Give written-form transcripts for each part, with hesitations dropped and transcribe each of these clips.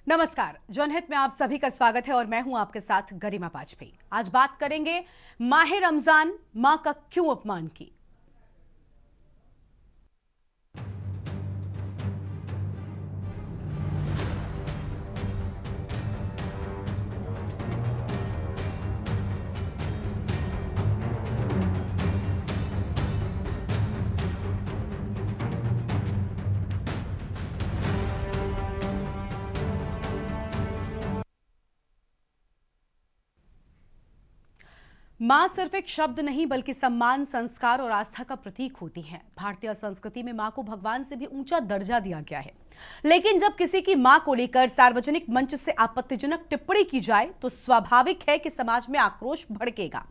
नमस्कार, जनहित में आप सभी का स्वागत है और मैं हूं आपके साथ गरिमा वाजपेयी। आज बात करेंगे माह रमजान मां का क्यों अपमान की। मां सिर्फ एक शब्द नहीं बल्कि सम्मान, संस्कार और आस्था का प्रतीक होती है। भारतीय संस्कृति में मां को भगवान से भी ऊंचा दर्जा दिया गया है। लेकिन जब किसी की मां को लेकर सार्वजनिक मंच से आपत्तिजनक टिप्पणी की जाए तो स्वाभाविक है कि समाज में आक्रोश भड़केगा।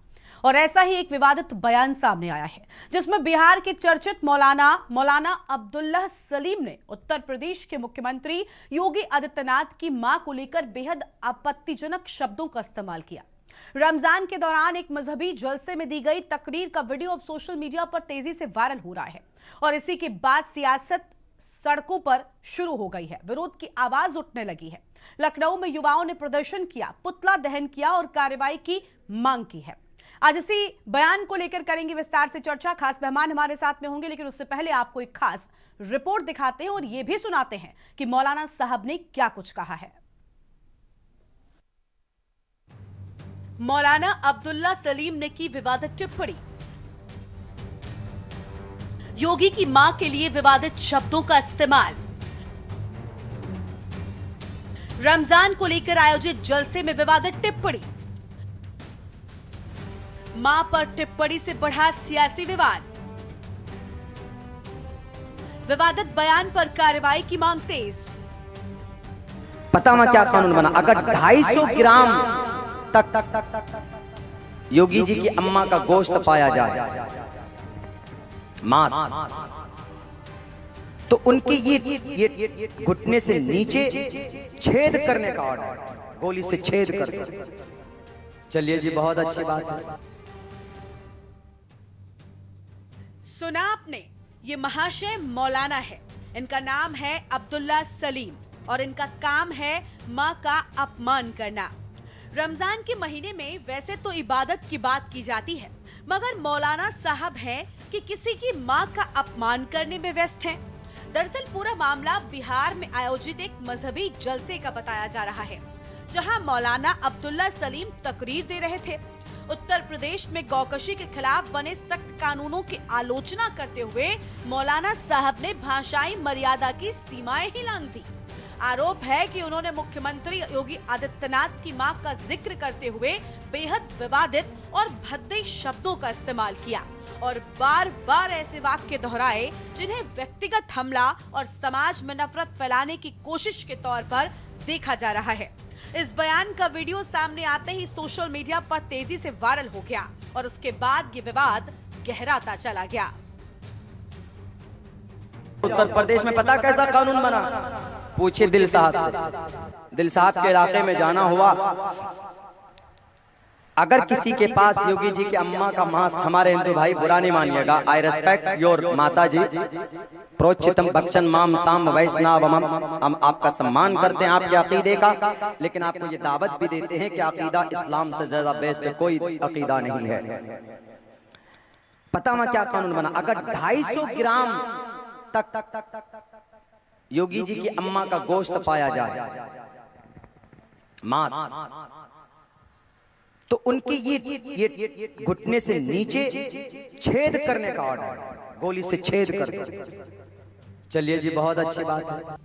और ऐसा ही एक विवादित बयान सामने आया है जिसमें बिहार के चर्चित मौलाना अब्दुल्ला सलीम ने उत्तर प्रदेश के मुख्यमंत्री योगी आदित्यनाथ की मां को लेकर बेहद आपत्तिजनक शब्दों का इस्तेमाल किया। रमजान के दौरान एक मजहबी जलसे में दी गई तकरीर का वीडियो अब सोशल मीडिया पर तेजी से वायरल हो रहा है और इसी के बाद सियासत सड़कों पर शुरू हो गई है। विरोध की आवाज उठने लगी है। लखनऊ में युवाओं ने प्रदर्शन किया, पुतला दहन किया और कार्रवाई की मांग की है। आज इसी बयान को लेकर करेंगे विस्तार से चर्चा। खास मेहमान हमारे साथ में होंगे, लेकिन उससे पहले आपको एक खास रिपोर्ट दिखाते हैं और यह भी सुनाते हैं कि मौलाना साहब ने क्या कुछ कहा है। मौलाना अब्दुल्ला सलीम ने की विवादित टिप्पणी। योगी की मां के लिए विवादित शब्दों का इस्तेमाल। रमजान को लेकर आयोजित जलसे में विवादित टिप्पणी। मां पर टिप्पणी से बढ़ा सियासी विवाद। विवादित बयान पर कार्रवाई की मांग तेज। पता ना क्या कानून बना, अगर 250 ग्राम तक योगी जी की अम्मा का गोश्त पाया जाए, मांस, तो उनकी ये घुटने से नीचे छेद करने का ऑर्डर, गोली से छेद कर। चलिए जी, बहुत अच्छी बात है। सुना आपने, ये महाशय मौलाना है। इनका नाम है अब्दुल्ला सलीम और इनका काम है मां का अपमान करना। रमजान के महीने में वैसे तो इबादत की बात की जाती है, मगर मौलाना साहब हैं कि किसी की मां का अपमान करने में व्यस्त हैं। दरअसल पूरा मामला बिहार में आयोजित एक मजहबी जलसे का बताया जा रहा है, जहां मौलाना अब्दुल्ला सलीम तकरीर दे रहे थे। उत्तर प्रदेश में गौकशी के खिलाफ बने सख्त कानूनों की आलोचना करते हुए मौलाना साहब ने भाषाई मर्यादा की सीमाएं ही लांघ दी। आरोप है कि उन्होंने मुख्यमंत्री योगी आदित्यनाथ की मां का जिक्र करते हुए बेहद विवादित और भद्दे शब्दों का इस्तेमाल किया और बार बार ऐसे वाक्य दोहराए जिन्हें व्यक्तिगत हमला और समाज में नफरत फैलाने की कोशिश के तौर पर देखा जा रहा है। इस बयान का वीडियो सामने आते ही सोशल मीडिया पर तेजी से वायरल हो गया और उसके बाद ये विवाद गहराता चला गया। उत्तर प्रदेश में पता कैसा कानून बना, पूछिए दिल साहब से। दिल साहब के इलाके में जाना हुआ, अगर किसी के पास योगी जी की अम्मा का मांस, हमारे हिंदू भाई बुरा नहीं मानिएगा, आई रेस्पेक्ट योर माता जी, प्रोचितम भक्षण माम साम वैष्णव, हम आपका सम्मान करते हैं आपके अकीदे का, लेकिन आपको ये दावत भी देते हैं कि अकीदा इस्लाम से ज्यादा बेस्ट कोई अकीदा नहीं है। पता ना क्या कानून बना, अगर 250 ग्राम तक योगी जी की अम्मा का गोश्त पाया जाए, मांस, तो उनकी ये घुटने से नीचे छेद करने का ऑर्डर, गोली से छेद कर। चलिए जी, बहुत अच्छी बात है।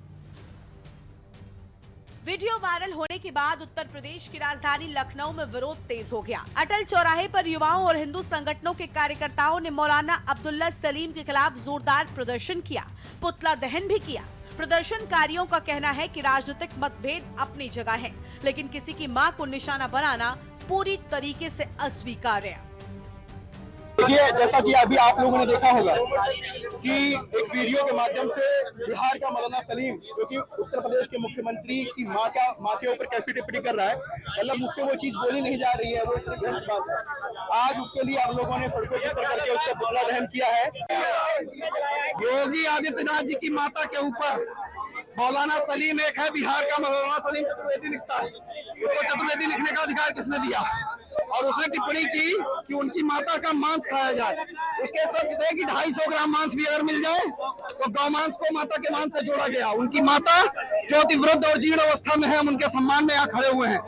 वीडियो वायरल होने के बाद उत्तर प्रदेश की राजधानी लखनऊ में विरोध तेज हो गया। अटल चौराहे पर युवाओं और हिंदू संगठनों के कार्यकर्ताओं ने मौलाना अब्दुल्ला सलीम के खिलाफ जोरदार प्रदर्शन किया, पुतला दहन भी किया। प्रदर्शनकारियों का कहना है कि राजनीतिक मतभेद अपनी जगह है, लेकिन किसी की मां को निशाना बनाना पूरी तरीके से अस्वीकार्य है। देखिए, जैसा कि अभी आप लोगों ने देखा होगा कि एक वीडियो के माध्यम से बिहार का मौलाना सलीम, जो कि उत्तर प्रदेश के मुख्यमंत्री की मां के ऊपर कैसी टिप्पणी कर रहा है, मतलब मुझसे वो चीज बोली नहीं जा रही है, वो इतनी गलत बात है। आज उसके लिए आप लोगों ने सड़कों पर उतर करके उसका पुतला दहन किया है। योगी आदित्यनाथ जी की माता के ऊपर मौलाना सलीम एक है, बिहार का मौलाना सलीम चतुर्वेदी लिखता है। उसको चतुर्वेदी लिखने का अधिकार किसने दिया? और उसने टिप्पणी की कि उनकी माता का मांस खाया जाए। उसके शब्द थे कि 250 ग्राम मांस भी अगर मिल जाए तो गौ मांस को माता के मांस से जोड़ा गया। उनकी माता जो अति वृद्ध और जीर्ण अवस्था में है, हम उनके सम्मान में यहाँ खड़े हुए हैं।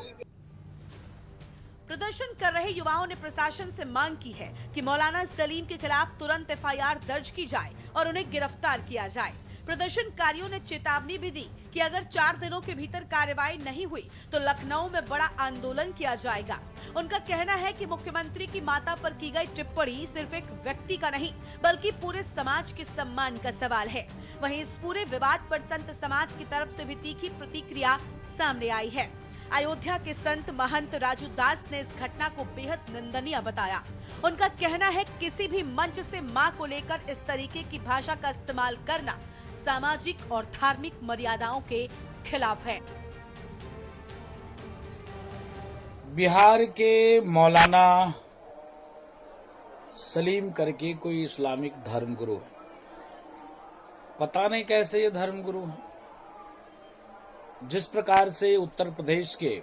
प्रदर्शन कर रहे युवाओं ने प्रशासन से मांग की है कि मौलाना सलीम के खिलाफ तुरंत एफआईआर दर्ज की जाए और उन्हें गिरफ्तार किया जाए। प्रदर्शनकारियों ने चेतावनी भी दी कि अगर 4 दिनों के भीतर कार्रवाई नहीं हुई तो लखनऊ में बड़ा आंदोलन किया जाएगा। उनका कहना है कि मुख्यमंत्री की माता पर की गई टिप्पणी सिर्फ एक व्यक्ति का नहीं बल्कि पूरे समाज के सम्मान का सवाल है। वहीं इस पूरे विवाद पर संत समाज की तरफ से भी तीखी प्रतिक्रिया सामने आई है। अयोध्या के संत महंत राजू दास ने इस घटना को बेहद निंदनीय बताया। उनका कहना है किसी भी मंच से मां को लेकर इस तरीके की भाषा का इस्तेमाल करना सामाजिक और धार्मिक मर्यादाओं के खिलाफ है। बिहार के मौलाना सलीम करके कोई इस्लामिक धर्मगुरु है, पता नहीं कैसे ये धर्मगुरु है। जिस प्रकार से उत्तर प्रदेश के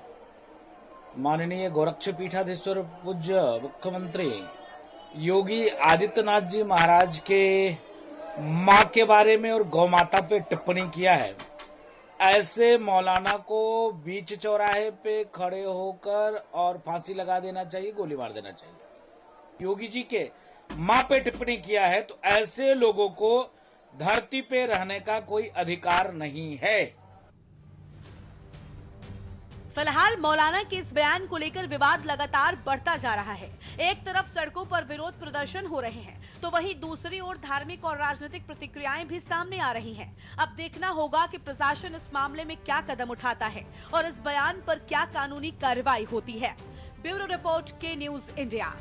माननीय गोरक्ष पीठाधीश्वर पूज्य मुख्यमंत्री योगी आदित्यनाथ जी महाराज के मां के बारे में और गौ माता पे टिप्पणी किया है, ऐसे मौलाना को बीच चौराहे पे खड़े होकर और फांसी लगा देना चाहिए, गोली मार देना चाहिए। योगी जी के मां पे टिप्पणी किया है तो ऐसे लोगों को धरती पे रहने का कोई अधिकार नहीं है। फिलहाल मौलाना के इस बयान को लेकर विवाद लगातार बढ़ता जा रहा है। एक तरफ सड़कों पर विरोध प्रदर्शन हो रहे हैं तो वहीं दूसरी ओर धार्मिक और राजनीतिक प्रतिक्रियाएं भी सामने आ रही हैं। अब देखना होगा कि प्रशासन इस मामले में क्या कदम उठाता है और इस बयान पर क्या कानूनी कार्रवाई होती है। ब्यूरो रिपोर्ट, के न्यूज इंडिया।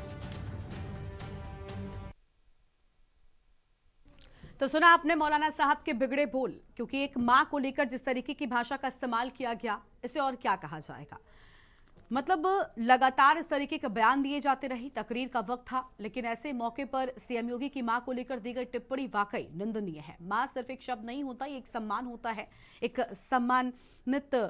तो सुना आपने मौलाना साहब के बिगड़े बोल, क्योंकि एक मां को लेकर जिस तरीके की भाषा का इस्तेमाल किया गया, इसे और क्या कहा जाएगा। मतलब लगातार इस तरीके के बयान दिए जाते रही। तकरीर का वक्त था, लेकिन ऐसे मौके पर सीएम योगी की मां को लेकर दी गई टिप्पणी वाकई निंदनीय है। मां सिर्फ एक शब्द नहीं होता, ये एक सम्मान होता है, एक सम्मानित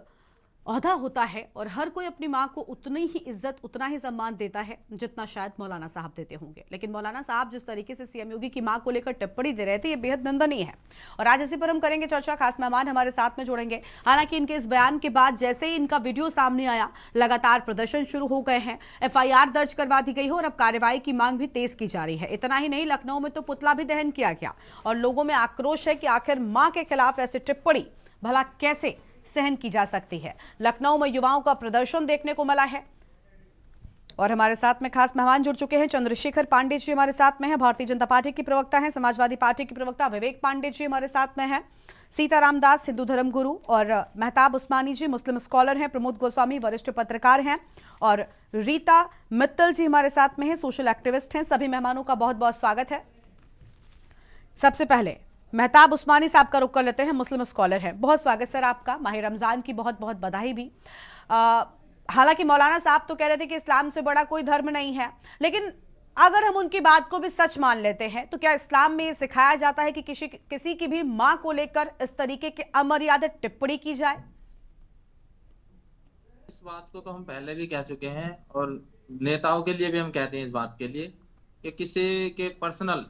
ओहदा होता है और हर कोई अपनी मां को उतनी ही इज्जत, उतना ही सम्मान देता है जितना शायद मौलाना साहब देते होंगे। लेकिन मौलाना साहब जिस तरीके से सीएम योगी की मां को लेकर टिप्पणी दे रहे थे, ये बेहद निंदनीय है। और आज इसी पर हम करेंगे चर्चा। खास मेहमान हमारे साथ में जोड़ेंगे। हालांकि इनके इस बयान के बाद जैसे ही इनका वीडियो सामने आया, लगातार प्रदर्शन शुरू हो गए हैं, एफआईआर दर्ज करवा दी गई है और अब कार्रवाई की मांग भी तेज की जा रही है। इतना ही नहीं, लखनऊ में तो पुतला भी दहन किया गया और लोगों में आक्रोश है कि आखिर मां के खिलाफ ऐसी टिप्पणी भला कैसे सहन की जा सकती है। लखनऊ में युवाओं का प्रदर्शन देखने को मिला है और हमारे साथ में खास मेहमान जुड़ चुके हैं। चंद्रशेखर पांडे जी हमारे साथ में हैं, भारतीय जनता पार्टी की प्रवक्ता हैं। समाजवादी पार्टी की प्रवक्ता विवेक पांडे जी हमारे साथ में हैं। सीताराम दास, हिंदू धर्म गुरु, और मेहताब उस्मानी जी मुस्लिम स्कॉलर हैं। प्रमोद गोस्वामी वरिष्ठ पत्रकार हैं और रीता मित्तल जी हमारे साथ में हैं, सोशल एक्टिविस्ट हैं। सभी मेहमानों का बहुत बहुत स्वागत है। सबसे पहले मेहताब उस्मानी साहब का रुख कर लेते हैं, मुस्लिम स्कॉलर हैं। बहुत स्वागत सर आपका, माह रमजान की बहुत बहुत बधाई भी। हालांकि मौलाना साहब तो कह रहे थे कि इस्लाम से बड़ा कोई धर्म नहीं है, लेकिन अगर हम उनकी बात को भी सच मान लेते हैं तो क्या इस्लाम में ये सिखाया जाता है कि किसी की भी मां को लेकर इस तरीके की अमर्यादित टिप्पणी की जाए? इस बात को तो हम पहले भी कह चुके हैं और नेताओं के लिए भी हम कहते हैं इस बात के लिए कि किसी के पर्सनल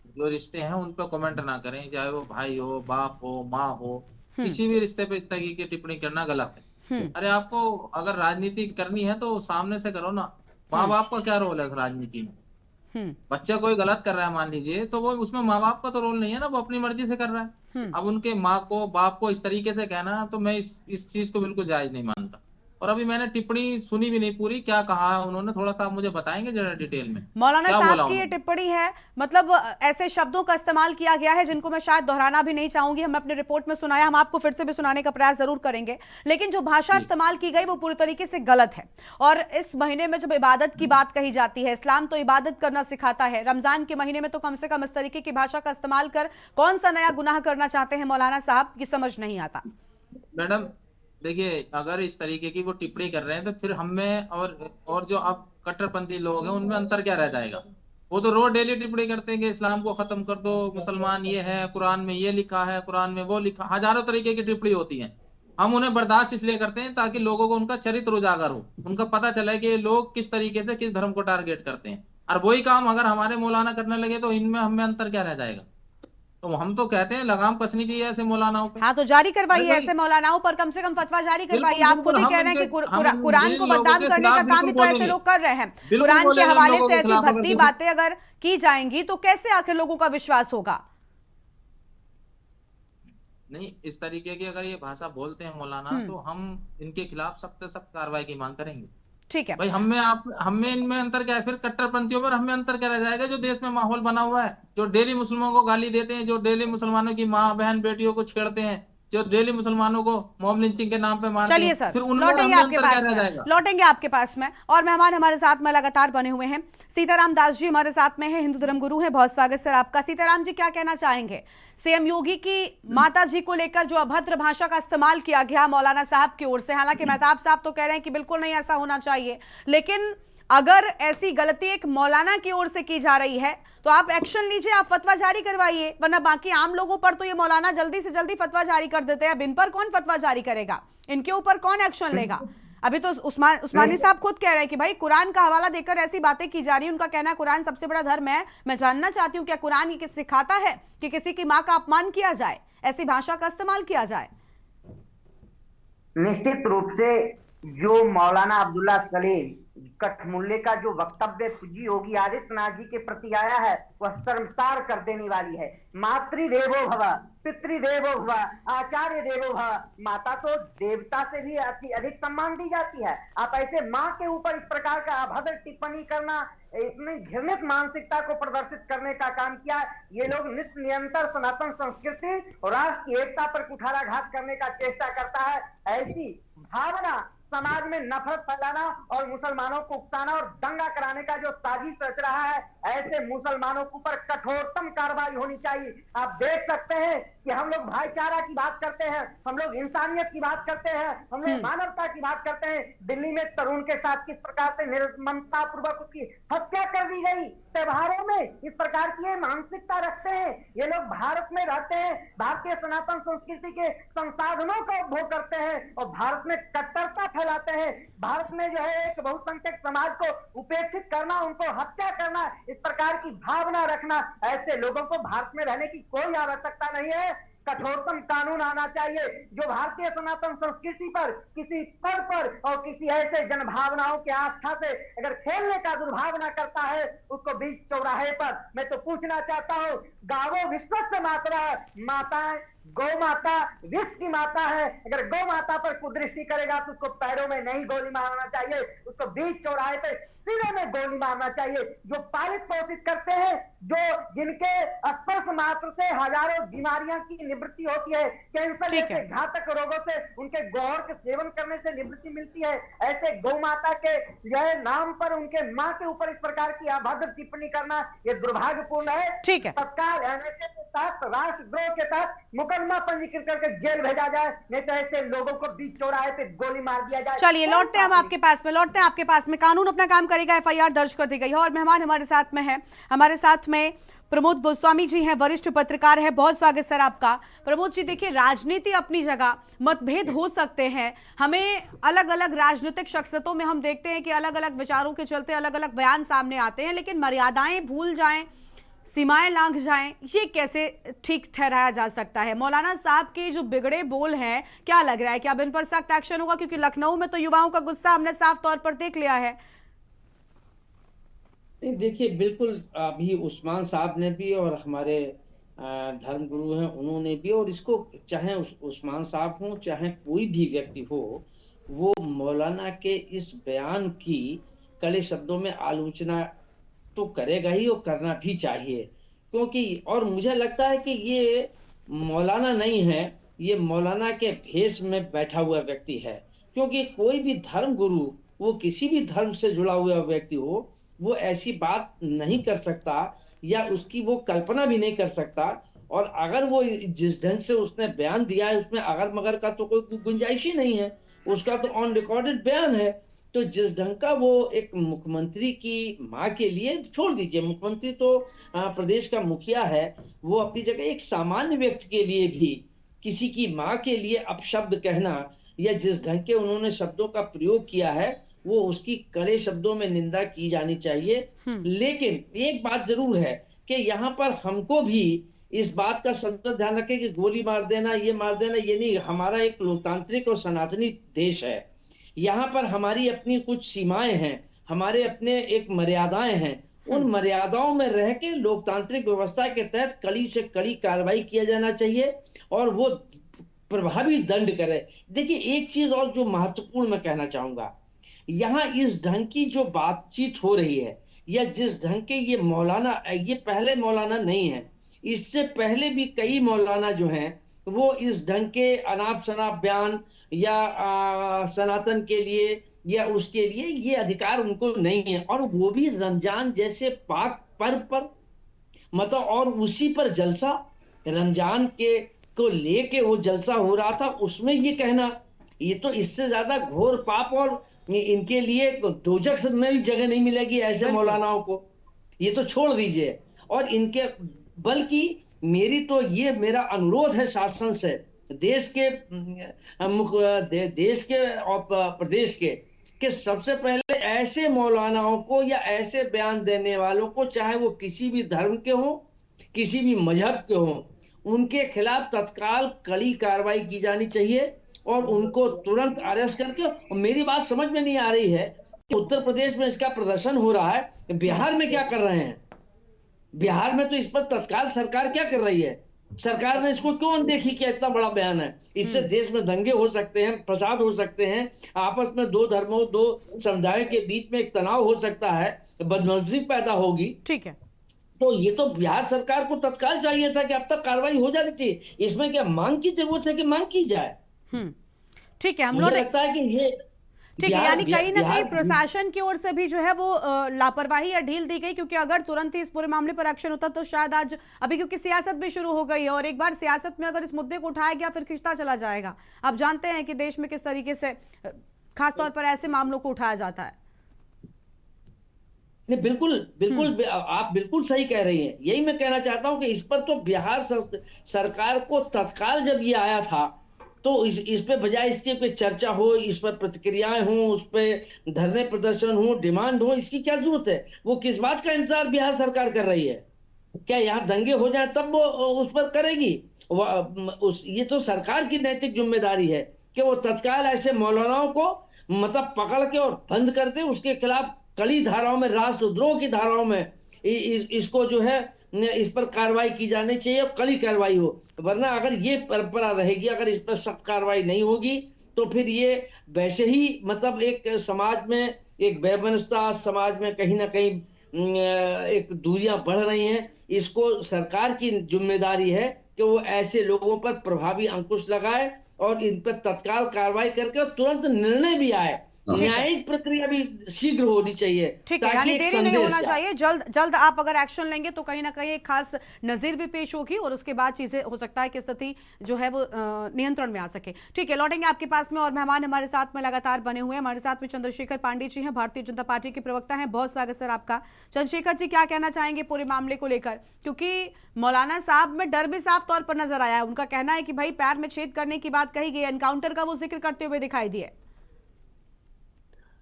जो रिश्ते हैं उन पर कमेंट ना करें, चाहे वो भाई हो, बाप हो, माँ हो, किसी भी रिश्ते पे इस तरह की टिप्पणी करना गलत है। अरे आपको अगर राजनीति करनी है तो सामने से करो ना। माँ बाप का क्या रोल है राजनीति में? बच्चा कोई गलत कर रहा है मान लीजिए, तो वो उसमें माँ बाप का तो रोल नहीं है ना, वो अपनी मर्जी से कर रहा है। अब उनके माँ को, बाप को इस तरीके से कहना, तो मैं इस चीज को बिल्कुल जायज नहीं मानता। और अभी मैंने टिप्पणी सुनी भी नहीं पूरी, क्या कहा है उन्होंने, थोड़ा सा मुझे बताएंगे जरा डिटेल में। मौलाना साहब की ये टिप्पणी है, मतलब ऐसे शब्दों का इस्तेमाल किया गया है जिनको मैं शायद दोहराना भी नहीं चाहूंगी। हम अपने रिपोर्ट में सुनाया, हम आपको फिर से भी सुनाने का प्रयास जरूर करेंगे, लेकिन जो भाषा इस्तेमाल की गई वो पूरी तरीके से गलत है। और इस महीने में जब इबादत की बात कही जाती है, इस्लाम तो इबादत करना सिखाता है, रमजान के महीने में तो कम से कम इस तरीके की भाषा का इस्तेमाल कर कौन सा नया गुनाह करना चाहते हैं मौलाना साहब, की समझ नहीं आता। मैडम देखिए, अगर इस तरीके की वो टिप्पणी कर रहे हैं तो फिर हम में और जो अब कट्टरपंथी लोग हैं उनमें अंतर क्या रह जाएगा? वो तो रोज डेली टिप्पणी करते हैं कि इस्लाम को खत्म कर दो, मुसलमान ये है, कुरान में ये लिखा है, कुरान में वो लिखा, हजारों तरीके की टिप्पणी होती है। हम उन्हें बर्दाश्त इसलिए करते हैं ताकि लोगों को उनका चरित्र उजागर हो, उनका पता चले कि ये लोग किस तरीके से किस धर्म को टारगेट करते हैं। और वही काम अगर हमारे मौलाना करने लगे तो इनमें हमें अंतर क्या रह जाएगा। तो हम तो कहते हैं लगाम कसनी चाहिए ऐसे मौलानाओं पे। हाँ, तो जारी करवाइए अरे ऐसे मौलानाओं पर, कम से कम फतवा जारी करवाइए। बिल्कुल, आप खुद ही बिल्कुल, कह रहे हैं कि हम कुरान को इन लोगों बदनाम के करने का खिलाफ काम ही तो बिल्कुल ऐसे बोलेंगे। लोग कर रहे हैं। बिल्कुल कुरान के बोलेंगे इन हवाले लोगों से के ऐसी खिलाफ, अगर भद्दी किसी- बातें अगर की जाएंगी तो कैसे आखिर लोगों का विश्वास होगा। नहीं, इस तरीके की अगर ये भाषा बोलते हैं मौलाना तो हम इनके खिलाफ सख्त से सख्त कार्रवाई की मांग करेंगे। ठीक है भाई हमें इनमें अंतर क्या है, फिर कट्टरपंथियों पर हमें अंतर क्या रह जाएगा। जो देश में माहौल बना हुआ है, जो डेली मुसलमानों को गाली देते हैं, जो डेली मुसलमानों की माँ बहन बेटियों को छेड़ते हैं, जो डेली मुसलमानों को मॉब लिंचिंग के नाम पे मारते चलिए हैं, सर, फिर उनमें लौटेंगे हमें आपके अंतर क्या पास रह में, जाएगा। लौटेंगे आपके पास में। और मेहमान हमारे साथ में लगातार बने हुए हैं। सीताराम दास जी हमारे साथ में हैं, हिंदू धर्म गुरु हैं। बहुत स्वागत सर आपका। सीताराम जी, क्या कहना चाहेंगे सीएम योगी की माता जी को लेकर जो अभद्र भाषा का इस्तेमाल किया गया मौलाना साहब की ओर से? हालांकि मेहताब साहब तो कह रहे हैं कि बिल्कुल नहीं ऐसा होना चाहिए, लेकिन अगर ऐसी गलती एक मौलाना की ओर से की जा रही है तो आप एक्शन लीजिए, आप फतवा जारी करवाइए, वरना बाकी आम लोगों पर तो ये मौलाना जल्दी से जल्दी फतवा जारी कर देते हैं। अब इन पर कौन फतवा जारी करेगा, इनके ऊपर कौन एक्शन लेगा? अभी तो उस्मानी साहब खुद कह रहे हैं कि भाई कुरान का हवाला देकर ऐसी बातें की जा रही है। उनका कहना है कुरान सबसे बड़ा धर्म है। मैं जानना चाहती हूँ क्या कुरान ये सिखाता है कि किसी की माँ का अपमान किया जाए, ऐसी भाषा का इस्तेमाल किया जाए? निश्चित रूप से जो मौलाना अब्दुल्ला सलीम कठमुल्ले का जो वक्तव्य योगी आदित्यनाथ जी के प्रति आया है वह शर्मसार कर देने वाली है। मातृदेवो भव, पितृदेवो भव, आचार्य देवो भव। माता तो देवता से भी अधिक सम्मान दी जाती है। आप ऐसे माँ के ऊपर इस प्रकार का अभद्र टिप्पणी करना, इतनी घृणित मानसिकता को प्रदर्शित करने का काम किया। ये लोग नित्य निरंतर सनातन संस्कृति और राष्ट्र की एकता पर कुठाराघात करने का चेष्टा करता है। ऐसी भावना समाज में नफरत फैलाना और मुसलमानों को उकसाना और दंगा कराने का जो साजिश रच रहा है, ऐसे मुसलमानों के ऊपर कठोरतम कार्रवाई होनी चाहिए। आप देख सकते हैं कि हम लोग भाईचारा की बात करते हैं, हम लोग इंसानियत की बात करते हैं, हम लोग मानवता की बात करते हैं। दिल्ली में तरुण के साथ किस प्रकार से निर्ममता पूर्वक उसकी हत्या कर दी गई। त्योहारों में इस प्रकार की ये मानसिकता रखते हैं। ये लोग भारत में रहते हैं, भारतीय सनातन संस्कृति के संसाधनों का उपभोग करते हैं और भारत में कट्टरता फैलाते हैं। भारत में जो है एक बहुसंख्यक समाज को उपेक्षित करना, उनको हत्या करना, इस प्रकार की भावना रखना, ऐसे लोगों को भारत में रहने की कोई आवश्यकता नहीं है। कठोरतम कानून आना चाहिए। जो भारतीय सनातन संस्कृति पर, किसी पद पर और किसी ऐसे जनभावनाओं की आस्था से अगर खेलने का दुर्भावना करता है, उसको बीच चौराहे पर मैं तो पूछना चाहता हूँ, गावो विश्वस्य मातरा, माताएं गौ माता विश्व की माता है। अगर गौ माता पर कुदृष्टि करेगा तो उसको पैरों में नहीं गोली मारना चाहिए, उसको बीच चौराहे पे सीने में गोली मारना चाहिए। जो पालित पोषित करते हैं, जो जिनके स्पर्श मात्र से हजारों बीमारियां की निवृत्ति होती है, कैंसर जैसे घातक रोगों से उनके गौहर के सेवन करने से निवृत्ति मिलती है, ऐसे गौ माता के जो है नाम पर उनके माँ के ऊपर इस प्रकार की अभद्र टिप्पणी करना ये दुर्भाग्यपूर्ण है। ठीक है, तत्काल एनएसए के तहत, राष्ट्रद्रोह के तहत मुकदमा पंजीकृत करके जेल भेजा जाए, नहीं तो ऐसे लोगों को बीच चौराहे पे गोली मार दिया जाए। चलिए लौटते हैं हम आपके पास में, लौटते हैं आपके पास में। कानून अपना काम करेगा, एफआईआर दर्ज कर दी गई है। और मेहमान हमारे साथ में है, हमारे साथ में प्रमोद गोस्वामी जी हैं, वरिष्ठ पत्रकार हैं। बहुत स्वागत सर आपका। प्रमोद जी, देखिए राजनीति अपनी जगह, मतभेद हो सकते हैं, हमें अलग अलग राजनीतिक शख्सियतों में हम देखते हैं कि अलग अलग विचारों के चलते अलग अलग बयान सामने आते हैं, लेकिन मर्यादाएं भूल जाएं, सीमाएं लांघ जाएं, ये कैसे ठीक ठहराया जा सकता है? मौलाना साहब के जो बिगड़े बोल हैं, क्या लग रहा है कि अब इन पर सख्त एक्शन होगा? क्योंकि लखनऊ में तो युवाओं का गुस्सा हमने साफ तौर पर देख लिया है। देखिए, बिल्कुल अभी उस्मान साहब ने भी और हमारे धर्म गुरु हैं उन्होंने भी, और इसको चाहे उस्मान साहब हो चाहे कोई भी व्यक्ति हो, वो मौलाना के इस बयान की कड़े शब्दों में आलोचना तो करेगा ही और करना भी चाहिए। क्योंकि और मुझे लगता है कि ये मौलाना नहीं है, ये मौलाना के भेष में बैठा हुआ व्यक्ति है। क्योंकि कोई भी धर्म गुरु, वो किसी भी धर्म से जुड़ा हुआ व्यक्ति हो, वो ऐसी बात नहीं कर सकता या उसकी वो कल्पना भी नहीं कर सकता। और अगर वो जिस ढंग से उसने बयान दिया है उसमें अगर मगर का तो कोई गुंजाइश ही नहीं है, उसका तो ऑन रिकॉर्डेड बयान है। तो जिस ढंग का वो एक मुख्यमंत्री की माँ के लिए, छोड़ दीजिए मुख्यमंत्री तो प्रदेश का मुखिया है, वो अपनी जगह एक सामान्य व्यक्ति के लिए भी किसी की माँ के लिए अपशब्द कहना, या जिस ढंग के उन्होंने शब्दों का प्रयोग किया है वो उसकी कड़े शब्दों में निंदा की जानी चाहिए। लेकिन एक बात जरूर है कि यहाँ पर हमको भी इस बात का सतत ध्यान रखें कि गोली मार देना, ये मार देना, ये नहीं। हमारा एक लोकतांत्रिक और सनातनी देश है, यहाँ पर हमारी अपनी कुछ सीमाएं हैं, हमारे अपने एक मर्यादाएं हैं। उन मर्यादाओं में रह के लोकतांत्रिक व्यवस्था के तहत कड़ी से कड़ी कार्रवाई किया जाना चाहिए और वो प्रभावी दंड करे। देखिए एक चीज और जो महत्वपूर्ण मैं कहना चाहूंगा, यहाँ इस ढंग की जो बातचीत हो रही है या जिस ढंग के ये मौलाना, ये पहले मौलाना नहीं है, इससे पहले भी कई मौलाना जो हैं वो इस ढंग के अनाप शनाप बयान या सनातन के लिए या उसके लिए, ये अधिकार उनको नहीं है। और वो भी रमजान जैसे पाक पर्व पर, मतलब और उसी पर जलसा, रमजान के को लेके वो जलसा हो रहा था, उसमें ये कहना, ये तो इससे ज्यादा घोर पाप, और इनके लिए दोजख में भी जगह नहीं मिलेगी ऐसे मौलानाओं को, ये तो छोड़ दीजिए। और इनके, बल्कि ये मेरा अनुरोध है शासन से, देश के और प्रदेश के, कि सबसे पहले ऐसे मौलानाओं को या ऐसे बयान देने वालों को, चाहे वो किसी भी धर्म के हों, किसी भी मजहब के हों, उनके खिलाफ तत्काल कड़ी कार्रवाई की जानी चाहिए और उनको तुरंत अरेस्ट करके। और मेरी बात समझ में नहीं आ रही है कि उत्तर प्रदेश में इसका प्रदर्शन हो रहा है, बिहार में क्या कर रहे हैं? बिहार में तो इस पर तत्काल सरकार क्या कर रही है? सरकार ने इसको क्यों अनदेखी किया? इतना बड़ा बयान है, इससे देश में दंगे हो सकते हैं, फसाद हो सकते हैं, आपस में दो धर्मों, दो समुदायों के बीच में एक तनाव हो सकता है, बदमजी पैदा होगी। ठीक है, तो ये तो बिहार सरकार को तत्काल चाहिए था कि अब तक कार्रवाई हो जानी चाहिए। इसमें क्या मांग की जरूरत है कि मांग की जाए? ठीक है, हम मुझे लोग लगता है कि ये ठीक है, यानी कहीं ना कहीं प्रशासन की ओर से भी जो है वो लापरवाही या ढील दी गई, क्योंकि अगर तुरंत ही इस पूरे मामले पर एक्शन होता तो शायद आज, अभी क्योंकि सियासत भी शुरू हो गई है और एक बार सियासत में अगर इस मुद्दे को उठाया गया फिर खिंचता चला जाएगा। आप जानते हैं कि देश में किस तरीके से खासतौर पर ऐसे मामलों को उठाया जाता है। नहीं, बिल्कुल बिल्कुल आप बिल्कुल सही कह रही हैं। यही मैं कहना चाहता हूं कि इस पर तो बिहार सरकार को तत्काल जब ये आया था तो इस पे बजाय इसके पे चर्चा हो, इस पर प्रतिक्रियाएं हो, उस पे धरने प्रदर्शन हो, डिमांड हो, इसकी क्या जरूरत है? वो किस बात का इंतजार बिहार सरकार कर रही है? क्या यहाँ दंगे हो जाए तब वो उस पर करेगी? ये तो सरकार की नैतिक जिम्मेदारी है कि वो तत्काल ऐसे मौलानाओं को मतलब पकड़ के और बंद कर दे, उसके खिलाफ कड़ी धाराओं में, राष्ट्रद्रोह की धाराओं में इसको जो है इस पर कार्रवाई की जानी चाहिए और कड़ी कार्रवाई हो। वरना अगर ये परंपरा रहेगी, अगर इस पर सख्त कार्रवाई नहीं होगी तो फिर ये वैसे ही मतलब एक समाज में एक बेबनस्ता, समाज में कहीं ना कहीं एक दूरियां बढ़ रही हैं। इसको सरकार की जिम्मेदारी है कि वो ऐसे लोगों पर प्रभावी अंकुश लगाए और इन पर तत्काल कार्रवाई करके तुरंत निर्णय भी आए। न्यायिक प्रक्रिया भी शीघ्र होनी चाहिए। ठीक है, यानी देरी नहीं होना चाहिए, जल्द आप अगर एक्शन लेंगे तो कहीं ना कहीं एक खास नजीर भी पेश होगी और उसके बाद चीजें हो सकता है कि स्थिति जो है वो नियंत्रण में आ सके। ठीक है, लौटेंगे आपके पास में और मेहमान हमारे साथ में लगातार बने हुए हैं। हमारे साथ में चंद्रशेखर पांडे जी हैं, भारतीय जनता पार्टी के प्रवक्ता हैं। बहुत स्वागत सर आपका। चंद्रशेखर जी, क्या कहना चाहेंगे पूरे मामले को लेकर? क्योंकि मौलाना साहब में डर भी साफ तौर पर नजर आया है। उनका कहना है कि भाई पैर में छेद करने की बात कही गई, एनकाउंटर का वो जिक्र करते हुए दिखाई दिए।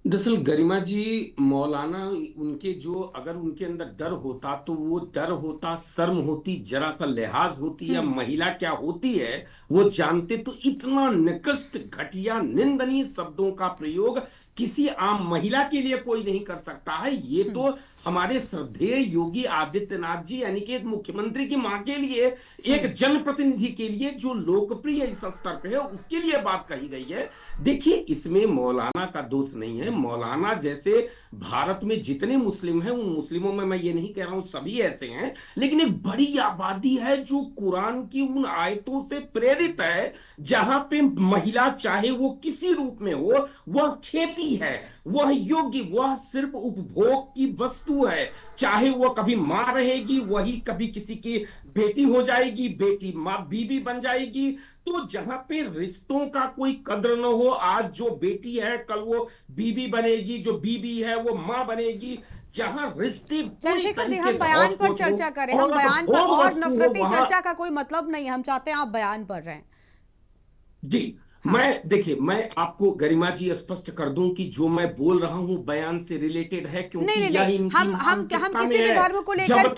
दरअसल गरिमा जी, मौलाना उनके जो अगर उनके अंदर डर होता तो वो डर होता, शर्म होती, जरा सा लिहाज होती या महिला क्या होती है वो जानते, तो इतना निकृष्ट, घटिया, निंदनीय शब्दों का प्रयोग किसी आम महिला के लिए कोई नहीं कर सकता है। ये तो हमारे श्रद्धेय योगी आदित्यनाथ जी यानी कि एक मुख्यमंत्री की मां के लिए, एक जनप्रतिनिधि के लिए जो लोकप्रिय इस स्तर पे है, उसके लिए बात कही गई है। देखिए, इसमें मौलाना का दोष नहीं है। मौलाना जैसे भारत में जितने मुस्लिम हैं, उन मुस्लिमों में मैं ये नहीं कह रहा हूं सभी ऐसे हैं, लेकिन एक बड़ी आबादी है जो कुरान की उन आयतों से प्रेरित है जहां पे महिला चाहे वो किसी रूप में हो, वह खेती है, वह योग्य, वह सिर्फ उपभोग की वस्तु है। चाहे वह कभी मां रहेगी, वही कभी किसी की बेटी हो जाएगी, बेटी मां बीबी बन जाएगी। तो जहां पे रिश्तों का कोई कद्र न हो, आज जो बेटी है कल वो बीबी बनेगी, जो बीबी है वो मां बनेगी। जहां रिश्ते चंद्रशेखर जी, हम बयान पर चर्चा करें, हम बयान पर, और नफरती चर्चा का कोई मतलब नहीं है, हम चाहते हैं आप बयान पर रहें जी। हाँ। देखिए, मैं आपको गरिमा जी स्पष्ट कर दूं कि जो मैं बोल रहा हूं बयान से रिलेटेड है, क्योंकि नहीं, यह इनकी हम किसी भी धर्म को लेकर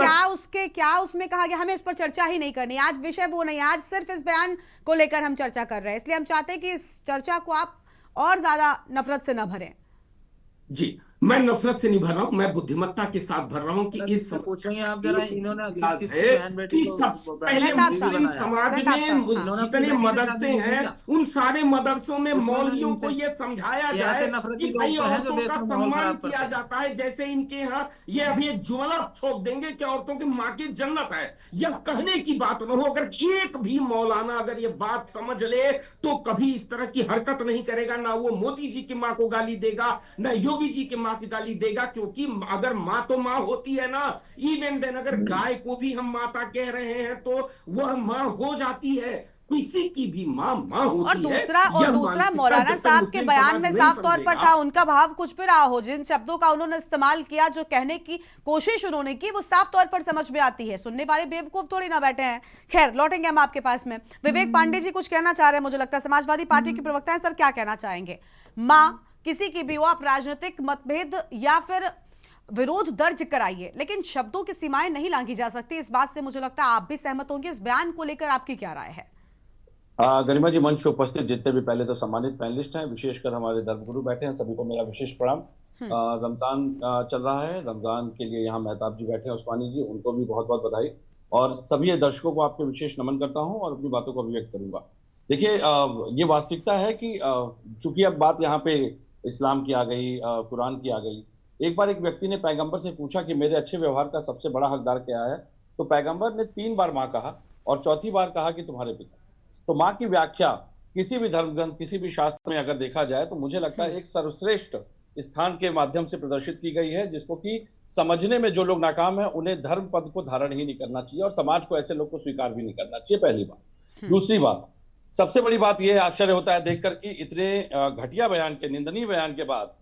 क्या उसमें कहा गया, हमें इस पर चर्चा ही नहीं करनी। आज विषय वो नहीं, आज सिर्फ इस बयान को लेकर हम चर्चा कर रहे हैं, इसलिए हम चाहते हैं कि इस चर्चा को आप और ज्यादा नफरत से न भरें। जी, मैं नफरत से नहीं भर रहा हूं, मैं बुद्धिमत्ता के साथ भर रहा हूं कि इस पूछेंगे आप जरा, इन्होंने पहले मुस्लिम समाज में जितने मदरसे हैं उन सारे मदरसों में मौलवियों को यह समझाया जाए कि भाई औरतों का सम्मान किया जाता है। जैसे इनके यहाँ ये अभी एक जुमला छोड़ देंगे कि औरतों की माँ की जन्नत है, यह कहने की बात न हो। अगर एक भी मौलाना अगर ये बात समझ ले तो कभी इस तरह की हरकत नहीं करेगा, ना वो मोदी जी की माँ को गाली देगा, ना योगी जी की माँ की गाली देगा। क्योंकि अगर माँ तो माँ होती है ना, इवन देन अगर गाय को भी हम माता कह रहे हैं तो वह माँ हो जाती है, किसी की भी माँ होती और दूसरा मौलाना साहब के बयान में साफ तौर पर था, उनका भाव कुछ भी रहा हो, जिन शब्दों का उन्होंने इस्तेमाल किया, जो कहने की कोशिश उन्होंने की, वो साफ तौर पर समझ में आती है। सुनने वाले बेवकूफ थोड़ी ना बैठे हैं। खैर, लौटेंगे हम आपके पास में। विवेक पांडे जी कुछ कहना चाह रहे हैं, मुझे लगता है समाजवादी पार्टी के प्रवक्ता है। सर, क्या कहना चाहेंगे? माँ किसी की भी हो, आप राजनीतिक मतभेद या फिर विरोध दर्ज कराइए, लेकिन शब्दों की सीमाएं नहीं लांघी जा सकती। इस बात से मुझे लगता है आप भी सहमत होंगे। इस बयान को लेकर आपकी क्या राय है? गरिमा जी, मंच पे उपस्थित जितने भी पहले तो सम्मानित पैनलिस्ट हैं, विशेषकर हमारे धर्मगुरु बैठे हैं, सभी को मेरा विशेष प्रणाम। रमजान चल रहा है, रमजान के लिए यहाँ मेहताब जी बैठे हैं, उस्मानी जी, उनको भी बहुत बहुत बधाई, और सभी दर्शकों को आपके विशेष नमन करता हूँ और अपनी बातों को अभिव्यक्त करूंगा। देखिए, ये वास्तविकता है कि चूंकि अब बात यहाँ पे इस्लाम की आ गई, कुरान की आ गई। एक बार एक व्यक्ति ने पैगंबर से पूछा कि मेरे अच्छे व्यवहार का सबसे बड़ा हकदार क्या है, तो पैगंबर ने 3 बार माँ कहा और चौथी बार कहा कि तुम्हारे पिता। तो माँ की व्याख्या किसी भी धर्म ग्रंथ, किसी भी शास्त्र में अगर देखा जाए तो मुझे लगता है एक सर्वश्रेष्ठ स्थान के माध्यम से प्रदर्शित की गई है, जिसको कि समझने में जो लोग नाकाम है उन्हें धर्म पद को धारण ही नहीं करना चाहिए और समाज को ऐसे लोग को स्वीकार भी नहीं करना चाहिए, पहली बात। दूसरी बात, सबसे बड़ी बात यह आश्चर्य होता है देखकर कि इतने घटिया बयान के, निंदनीय बयान के बाद,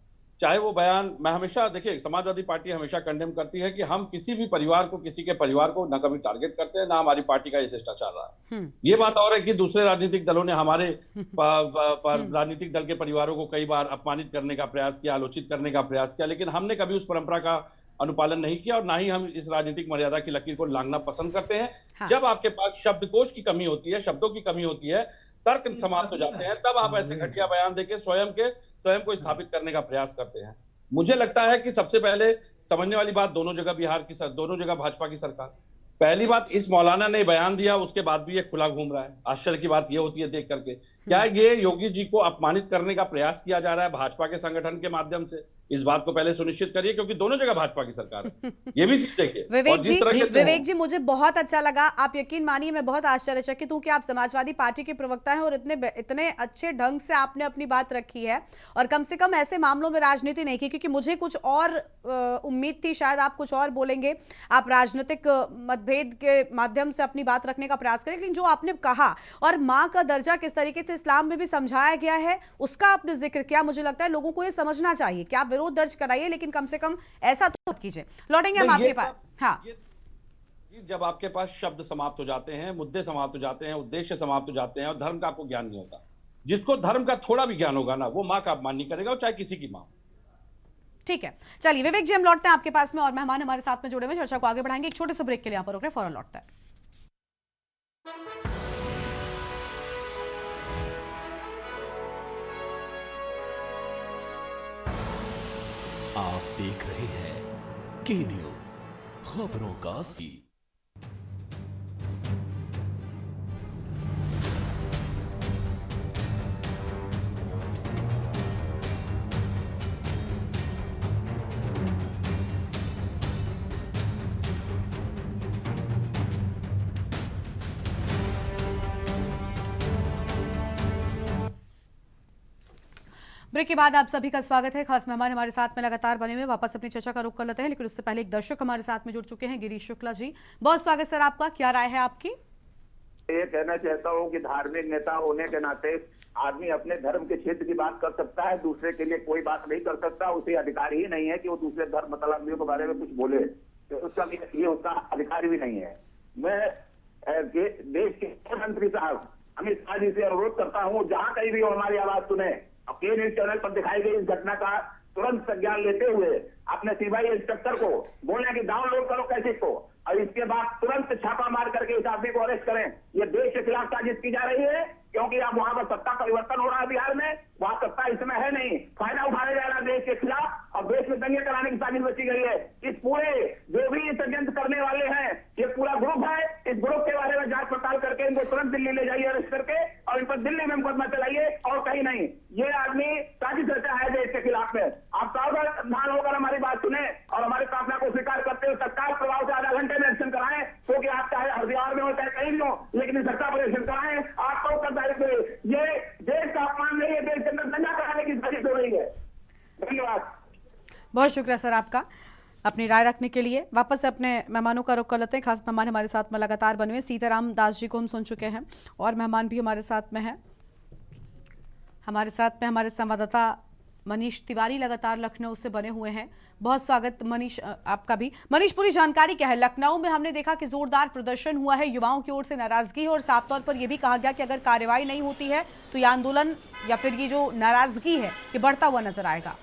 चाहे वो बयान, मैं हमेशा, देखिए, समाजवादी पार्टी हमेशा कंडेम करती है कि हम किसी भी परिवार को, किसी के परिवार को ना कभी टारगेट करते हैं, ना हमारी पार्टी का ये शिष्टाचार रहा है। ये बात और है कि दूसरे राजनीतिक दलों ने हमारे राजनीतिक दल के परिवारों को कई बार अपमानित करने का प्रयास किया, आलोचित करने का प्रयास किया, लेकिन हमने कभी उस परंपरा का अनुपालन नहीं किया और ना ही हम इस राजनीतिक मर्यादा की लकीर को लांघना पसंद करते हैं। हाँ। जब आपके पास शब्दकोश की कमी होती है, शब्दों की कमी होती है, तर्क समाप्त हो जाते हैं, तब आप ऐसे घटिया बयान देके स्वयं को स्थापित करने का प्रयास करते हैं। मुझे लगता है कि सबसे पहले समझने वाली बात, दोनों जगह भाजपा की सरकार। पहली बात, इस मौलाना ने बयान दिया, उसके बाद भी ये खुला घूम रहा है। आश्चर्य की बात ये होती है देख करके, क्या ये योगी जी को अपमानित करने का प्रयास किया जा रहा है भाजपा के संगठन के माध्यम से? इस बात को पहले सुनिश्चित करिए, क्योंकि दोनों जगह भाजपा की सरकार है, ये भी चीज देखिए। विवेक जी, मुझे बहुत अच्छा लगा। आप यकीन मानिए, मैं बहुत आश्चर्यचकित हूं कि आप समाजवादी पार्टी के प्रवक्ता हैं और इतने अच्छे ढंग से आपने अपनी बात रखी है, और कम से कम ऐसे मामलों में राजनीति नहीं की, क्योंकि मुझे कुछ और उम्मीद थी, शायद आप कुछ और बोलेंगे, आप राजनीतिक मतभेद के माध्यम से अपनी बात रखने का प्रयास करें। लेकिन जो आपने कहा, और माँ का दर्जा किस तरीके से इस्लाम में भी समझाया गया है, उसका आपने जिक्र किया, मुझे लगता है लोगों को ये समझना चाहिए कि आप विरोध दर्ज कराइए, लेकिन कम से कम ऐसा तो मत कीजिए। लौटेंगे हम आपके पास। हाँ, जब आपके पास शब्द समाप्त हो जाते हैं, मुद्दे समाप्त हो जाते हैं, उद्देश्य समाप्त हो जाते हैं और धर्म का आपको ज्ञान नहीं होता, जिसको धर्म का थोड़ा भी ज्ञान होगा ना, वो माँ का अपमान नहीं करेगा, चाहे किसी की माँ। ठीक है, चलिए विवेक जी, हम लौटते हैं आपके पास में, और मेहमान हमारे साथ में जुड़े हुए, चर्चा को आगे बढ़ाएंगे। एक छोटे से ब्रेक के लिए यहाँ पर रुक रहे हैं, फौरन लौटते हैं। आप देख रहे हैं के न्यूज, खबरों का सी। ब्रेक के बाद आप सभी का स्वागत है। खास मेहमान हमारे साथ में लगातार बने हुए, वापस अपनी चर्चा का रुख कर लेते हैं, लेकिन उससे पहले एक दर्शक हमारे साथ में जुड़ चुके हैं, गिरीश शुक्ला जी। बहुत स्वागत सर आपका, क्या राय है आपकी? ये कहना चाहता हूँ कि धार्मिक नेता होने के नाते आदमी अपने धर्म के क्षेत्र की बात कर सकता है, दूसरे के लिए कोई बात नहीं कर सकता। उसे अधिकार ही नहीं है कि वो दूसरे धर्म मतलबियों के बारे में कुछ बोले, तो उसका अधिकार भी नहीं है। मैं देश के मुख्यमंत्री साहब अमित शाह जी से अनुरोध करता हूँ, जहाँ कहीं भी वो हमारी आवाज सुने, के न्यूज चैनल पर दिखाई गई इस घटना का तुरंत संज्ञान लेते हुए अपने सीबीआई इंस्पेक्टर को बोले कि डाउनलोड करो कैसेट को, और इसके बाद तुरंत छापा मार करके इस आदमी को अरेस्ट करें। ये देश के खिलाफ साजिश की जा रही है, क्योंकि अब वहां पर सत्ता परिवर्तन हो रहा है बिहार में, वहां सत्ता इस समय है नहीं, फायदा उठाया जा रहा है देश के खिलाफ और देश में दंगे कराने की साजिश रची गई है। इस पूरे जो भी षड्यंत्र करने वाले हैं, ये पूरा ग्रुप है, इस ग्रुप के बारे में जांच पड़ताल करके इनको तुरंत दिल्ली ले जाइए अरेस्ट करके, और इन पर दिल्ली में मुकदमा चलाइए और कहीं नहीं। ये आदमी साजिश रचा है देश के खिलाफ में। आप सावधान होकर हमारी बात सुने और हमारी प्रार्थना को स्वीकार करते हुए तत्काल प्रभाव से आधा घंटे में एक्शन कराएं, क्योंकि आप चाहे हरिद्वार में हो चाहे कहीं भी हो, लेकिन इस सत्ता पर एक्शन कराएं। आपको उत्तरदायित्व, ये देश का अपमान नहीं है, देश के अंदर दंगा कराने की साजिश हो रही है। धन्यवाद। बहुत शुक्रिया सर आपका अपनी राय रखने के लिए। वापस अपने मेहमानों का रुख कर लेते हैं। खास मेहमान हमारे साथ में लगातार बने हुए, सीताराम दास जी को हम सुन चुके हैं और मेहमान भी हमारे साथ में है। हमारे साथ में हमारे संवाददाता मनीष तिवारी लगातार लखनऊ से बने हुए हैं। बहुत स्वागत मनीष आपका भी। मनीष, पूरी जानकारी क्या है? लखनऊ में हमने देखा कि जोरदार प्रदर्शन हुआ है, युवाओं की ओर से नाराजगी है और साफ तौर पर यह भी कहा गया कि अगर कार्रवाई नहीं होती है तो यह आंदोलन या फिर ये जो नाराजगी है ये बढ़ता हुआ नजर आएगा।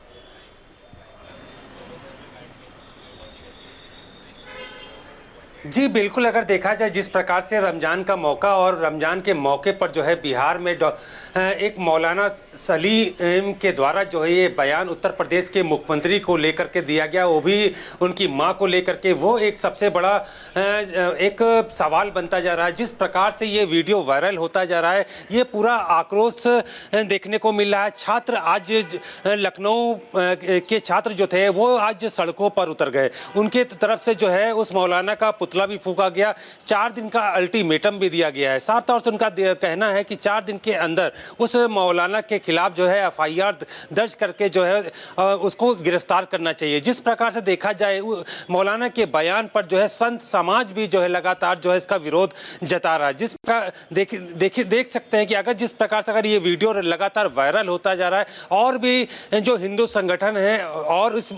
जी बिल्कुल, अगर देखा जाए जिस प्रकार से रमज़ान का मौका और रमज़ान के मौके पर जो है बिहार में एक मौलाना सलीम के द्वारा जो है ये बयान उत्तर प्रदेश के मुख्यमंत्री को लेकर के दिया गया, वो भी उनकी मां को लेकर के, वो एक सबसे बड़ा एक सवाल बनता जा रहा है। जिस प्रकार से ये वीडियो वायरल होता जा रहा है, ये पूरा आक्रोश देखने को मिल रहा है। छात्र आज लखनऊ के छात्र जो थे वो आज सड़कों पर उतर गए, उनके तरफ से जो है उस मौलाना का पुतला भी फूंका गया, 4 दिन का अल्टीमेटम भी दिया गया है। साफ तौर से उनका कहना है कि 4 दिन के अंदर उस मौलाना के खिलाफ जो है एफआईआर दर्ज करके जो है उसको गिरफ्तार करना चाहिए। जिस प्रकार से देखा जाए मौलाना के बयान पर जो है संत समाज भी जो है लगातार जो है इसका विरोध जता रहा है। जिस प्रकार देख सकते हैं कि अगर जिस प्रकार से अगर ये वीडियो लगातार वायरल होता जा रहा है और भी जो हिंदू संगठन है और इस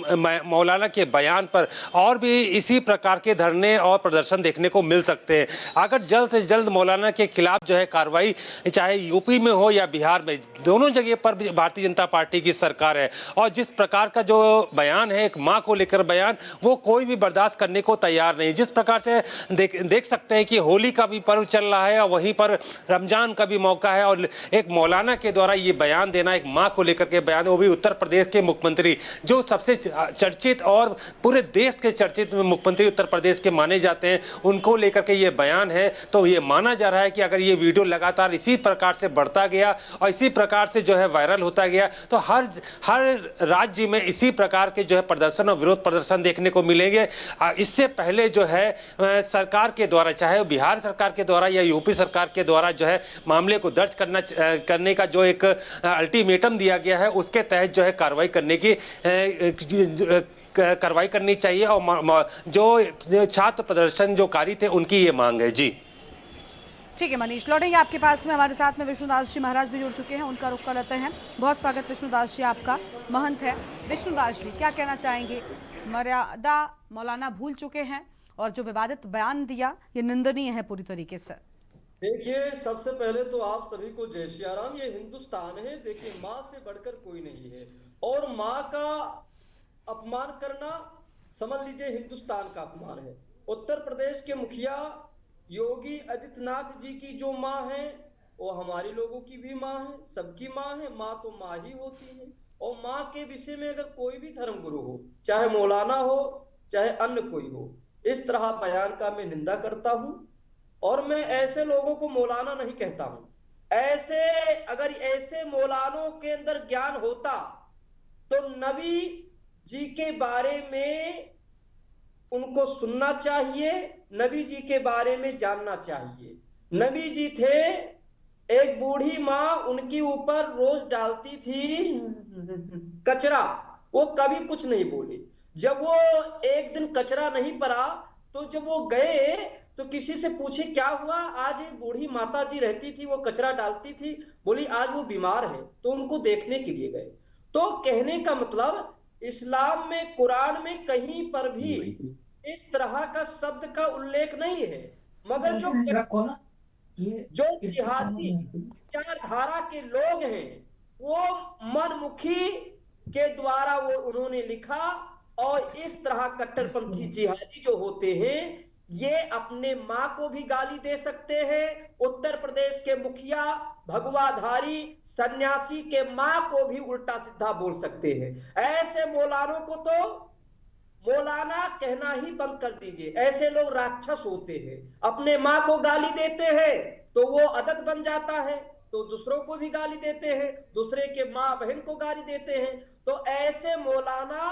मौलाना के बयान पर और भी इसी प्रकार के धरने और प्रदर्शन देखने को मिल सकते हैं। अगर जल्द से जल्द मौलाना के खिलाफ जो है कार्रवाई, चाहे यूपी में हो या बिहार में, दोनों जगह पर भारतीय जनता पार्टी की सरकार है और जिस प्रकार का जो बयान है एक मां को लेकर बयान, वो कोई भी बर्दाश्त करने को तैयार नहीं। जिस प्रकार से देख सकते हैं कि होली का भी पर्व चल रहा है और वहीं पर रमजान का भी मौका है और एक मौलाना के द्वारा ये बयान देना, एक मां को लेकर के बयान, वो भी उत्तर प्रदेश के मुख्यमंत्री जो सबसे चर्चित और पूरे देश के चर्चित मुख्यमंत्री उत्तर प्रदेश के माने जाते हैं, उनको लेकर के ये बयान है। तो ये माना जा रहा है कि अगर ये वीडियो लगातार इसी प्रकार से बढ़ता गया और इसी प्रकार से जो है वायरल होता गया तो हर राज्य में इसी प्रकार के जो है प्रदर्शन और विरोध प्रदर्शन देखने को मिलेंगे। इससे पहले जो है सरकार के द्वारा, चाहे बिहार सरकार के द्वारा या यूपी सरकार के द्वारा जो है मामले को दर्ज करने का जो एक अल्टीमेटम दिया गया है, उसके तहत जो है कार्रवाई करनी चाहिए और जो छात्र प्रदर्शनकारी थे उनकी ये मांग है। जी ठीक है मनीष, लौटेंगे आपके पास में। हमारे साथ में विष्णुदास जी महाराज भी जुड़ चुके हैं, उनका रुख कर लेते हैं। बहुत स्वागत विष्णुदास जी आपका, महंत है। विष्णुदास जी क्या कहना चाहेंगे? मर्यादा मौलाना भूल चुके हैं और जो विवादित बयान दिया ये निंदनीय है पूरी तरीके से। देखिए, सबसे पहले तो आप सभी को जय श्री राम। ये हिंदुस्तान है, देखिए माँ से बढ़कर कोई नहीं है और माँ का अपमान करना समझ लीजिए हिंदुस्तान का अपमान है। उत्तर प्रदेश के मुखिया योगी आदित्यनाथ जी की जो माँ है वो हमारी लोगों की भी माँ है, सबकी माँ है। माँ तो माँ ही होती है और माँ के विषय में अगर कोई भी धर्मगुरु हो, चाहे मौलाना हो चाहे अन्य कोई हो, इस तरह बयान का मैं निंदा करता हूँ और मैं ऐसे लोगों को मौलाना नहीं कहता हूँ। अगर ऐसे मौलानों के अंदर ज्ञान होता तो नबी जी के बारे में उनको सुनना चाहिए, नबी जी के बारे में जानना चाहिए। नबी जी थे एक बूढ़ी माँ उनके ऊपर रोज डालती थी कचरा, वो कभी कुछ नहीं बोली। जब वो एक दिन कचरा नहीं पड़ा तो जब वो गए तो किसी से पूछे क्या हुआ, आज एक बूढ़ी माता जी रहती थी, वो कचरा डालती थी, बोली आज वो बीमार है, तो उनको देखने के लिए गए। तो कहने का मतलब इस्लाम में, कुरान में कहीं पर भी इस तरह का शब्द का उल्लेख नहीं है, मगर जो जिहादी विचारधारा के लोग हैं वो मनमुखी के द्वारा वो उन्होंने लिखा, और इस तरह कट्टरपंथी जिहादी जो होते हैं ये अपने माँ को भी गाली दे सकते हैं, उत्तर प्रदेश के मुखिया भगवाधारी सन्यासी के माँ को भी उल्टा सीधा बोल सकते हैं। ऐसे मौलानों को तो मौलाना कहना ही बंद कर दीजिए, ऐसे लोग राक्षस होते हैं। अपने माँ को गाली देते हैं तो वो आदत बन जाता है, तो दूसरों को भी गाली देते हैं, दूसरे के माँ बहन को गाली देते हैं। तो ऐसे मौलाना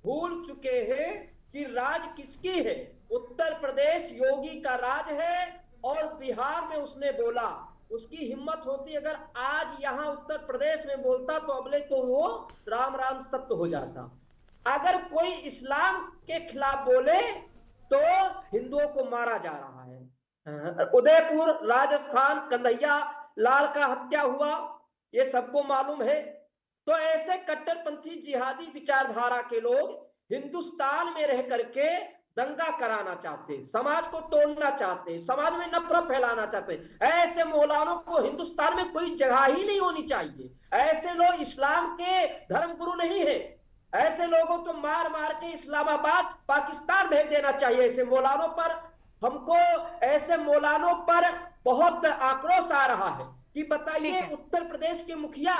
भूल चुके हैं कि राज किसकी है। उत्तर प्रदेश योगी का राज है और बिहार में उसने बोला, उसकी हिम्मत होती अगर आज यहाँ उत्तर प्रदेश में बोलता तो अगले तो वो राम राम सत्य हो जाता। अगर कोई इस्लाम के खिलाफ बोले तो हिंदुओं को मारा जा रहा है। उदयपुर राजस्थान कन्हैया लाल का हत्या हुआ, ये सबको मालूम है। तो ऐसे कट्टरपंथी जिहादी विचारधारा के लोग हिंदुस्तान में रह करके दंगा कराना चाहते, समाज को तोड़ना चाहते, समाज में नफरत फैलाना चाहते। ऐसे मौलानों को हिंदुस्तान में कोई जगह ही नहीं होनी चाहिए। ऐसे लोग इस्लाम के धर्मगुरु नहीं है। ऐसे लोगों को मार मार के इस्लामाबाद पाकिस्तान भेज देना चाहिए। ऐसे मौलानों पर हमको, ऐसे मौलानों पर बहुत आक्रोश आ रहा है कि बताइए उत्तर प्रदेश के मुखिया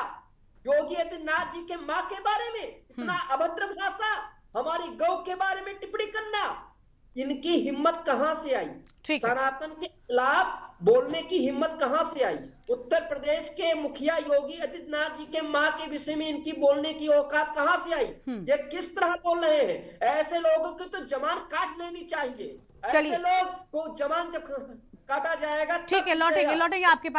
योगी आदित्यनाथ जी के माँ के बारे में इतना अभद्र भाषा, हमारी गौ के बारे में टिप्पणी करना, इनकी हिम्मत कहां से आई? सनातन के खिलाफ बोलने की हिम्मत कहां से आई? उत्तर प्रदेश के मुखिया योगी आदित्यनाथ जी के माँ के विषय में इनकी बोलने की औकात कहां से आई? ये किस तरह बोल रहे हैं? ऐसे लोगों की तो जमान काट लेनी चाहिए। ऐसे लोग को जमान जब काटा जाएगा। ठीक है, लौटेंगे आपके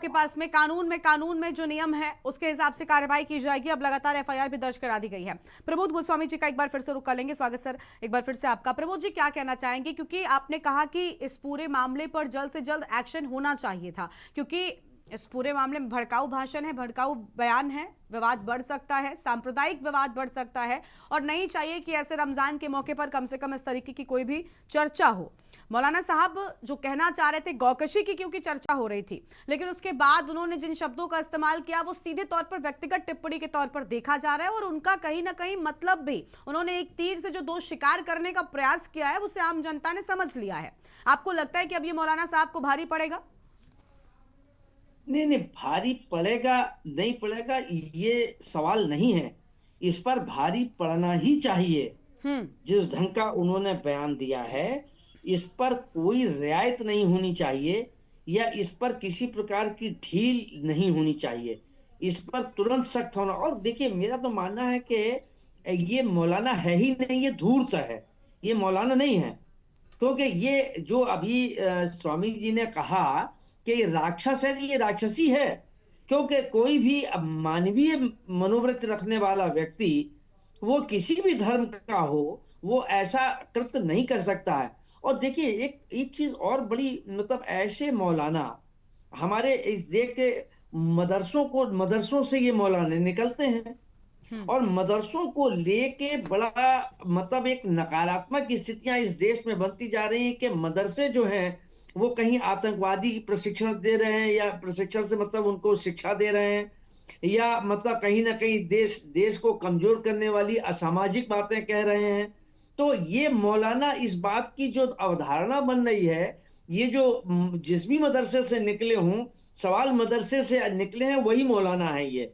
पास में, कानून में जो नियम है उसके हिसाब से कार्रवाई की जाएगी। अब लगातार एफआईआर भी दर्ज करा दी गई है। प्रमोद गोस्वामी जी का एक बार फिर से रुख कर लेंगे। स्वागत सर, एक बार फिर से आपका। प्रमोद जी, क्या कहना चाहेंगे, क्योंकि आपने कहा कि इस पूरे मामले पर जल्द से जल्द एक्शन होना चाहिए था, क्योंकि इस पूरे मामले में भड़काऊ भाषण है, भड़काऊ बयान है, विवाद बढ़ सकता है, सांप्रदायिक विवाद बढ़ सकता है, और नहीं चाहिए कि ऐसे रमजान के मौके पर कम से कम इस तरीके की कोई भी चर्चा हो। मौलाना साहब जो कहना चाह रहे थे गौकशी की, क्योंकि चर्चा हो रही थी, लेकिन उसके बाद उन्होंने जिन शब्दों का इस्तेमाल किया वो सीधे तौर पर व्यक्तिगत टिप्पणी के तौर पर देखा जा रहा है, और उनका कहीं ना कहीं मतलब भी, उन्होंने एक तीर से जो दो शिकार करने का प्रयास किया है उसे आम जनता ने समझ लिया है। आपको लगता है कि अब ये मौलाना साहब को भारी पड़ेगा? नहीं, भारी पड़ेगा नहीं पड़ेगा ये सवाल नहीं है, इस पर भारी पड़ना ही चाहिए। जिस ढंग का उन्होंने बयान दिया है इस पर कोई रियायत नहीं होनी चाहिए, या इस पर किसी प्रकार की ढील नहीं होनी चाहिए, इस पर तुरंत सख्त होना। और देखिए, मेरा तो मानना है कि ये मौलाना है ही नहीं, ये धूर्त है, ये मौलाना नहीं है। क्योंकि ये जो अभी स्वामी जी ने कहा कि राक्षस है, ये राक्षसी है, क्योंकि कोई भी मानवीय मनोवृत्ति रखने वाला व्यक्ति वो किसी भी धर्म का हो वो ऐसा कृत्य नहीं कर सकता है। और देखिए, एक चीज और बड़ी, मतलब ऐसे मौलाना हमारे इस देश के मदरसों से ये मौलाना निकलते हैं, और मदरसों को लेके बड़ा मतलब एक नकारात्मक स्थितियां इस देश में बनती जा रही हैं कि मदरसे जो हैं वो कहीं आतंकवादी प्रशिक्षण दे रहे हैं, या प्रशिक्षण से मतलब उनको शिक्षा दे रहे हैं, या मतलब कहीं ना कहीं देश को कमजोर करने वाली असामाजिक बातें कह रहे हैं। तो ये मौलाना, इस बात की जो अवधारणा बन रही है, ये जो जिस भी मदरसे से निकले हों, सवाल मदरसे से निकले हैं वही मौलाना है ये।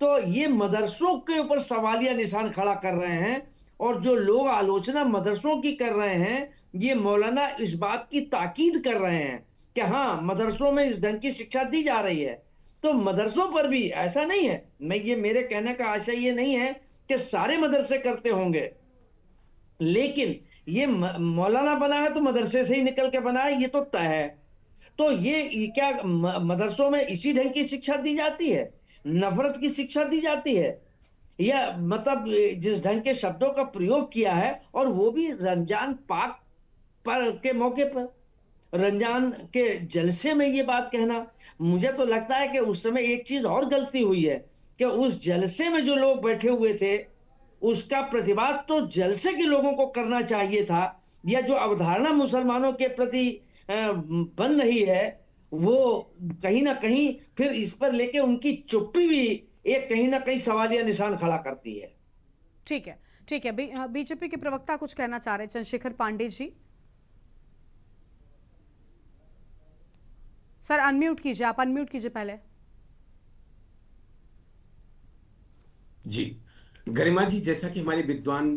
तो ये मदरसों के ऊपर सवालिया निशान खड़ा कर रहे हैं, और जो लोग आलोचना मदरसों की कर रहे हैं, ये मौलाना इस बात की ताकीद कर रहे हैं कि हाँ, मदरसों में इस ढंग की शिक्षा दी जा रही है। तो मदरसों पर भी ऐसा नहीं है, मेरे कहने का आशय ये नहीं है कि सारे मदरसे करते होंगे, लेकिन ये मौलाना बना है तो मदरसे से ही निकल के बना है, ये तो तय है। तो ये क्या मदरसों में इसी ढंग की शिक्षा दी जाती है, नफरत की शिक्षा दी जाती है, या मतलब जिस ढंग के शब्दों का प्रयोग किया है, और वो भी रमजान पाक पर के मौके पर, रमजान के जलसे में ये बात कहना, मुझे तो लगता है कि उस समय एक चीज और गलती हुई है कि उस जलसे में जो लोग बैठे हुए थे उसका प्रतिवाद तो जलसे के लोगों को करना चाहिए था, या जो अवधारणा मुसलमानों के प्रति बन रही है वो कहीं ना कहीं फिर इस पर लेके उनकी चुप्पी भी एक कहीं ना कहीं सवालिया निशान खड़ा करती है। ठीक है, ठीक है। बीजेपी के प्रवक्ता कुछ कहना चाह रहे हैं, चंद्रशेखर पांडे जी। सर अनम्यूट कीजिए, आप अनम्यूट कीजिए पहले। जी गरिमा जी, जैसा कि हमारे विद्वान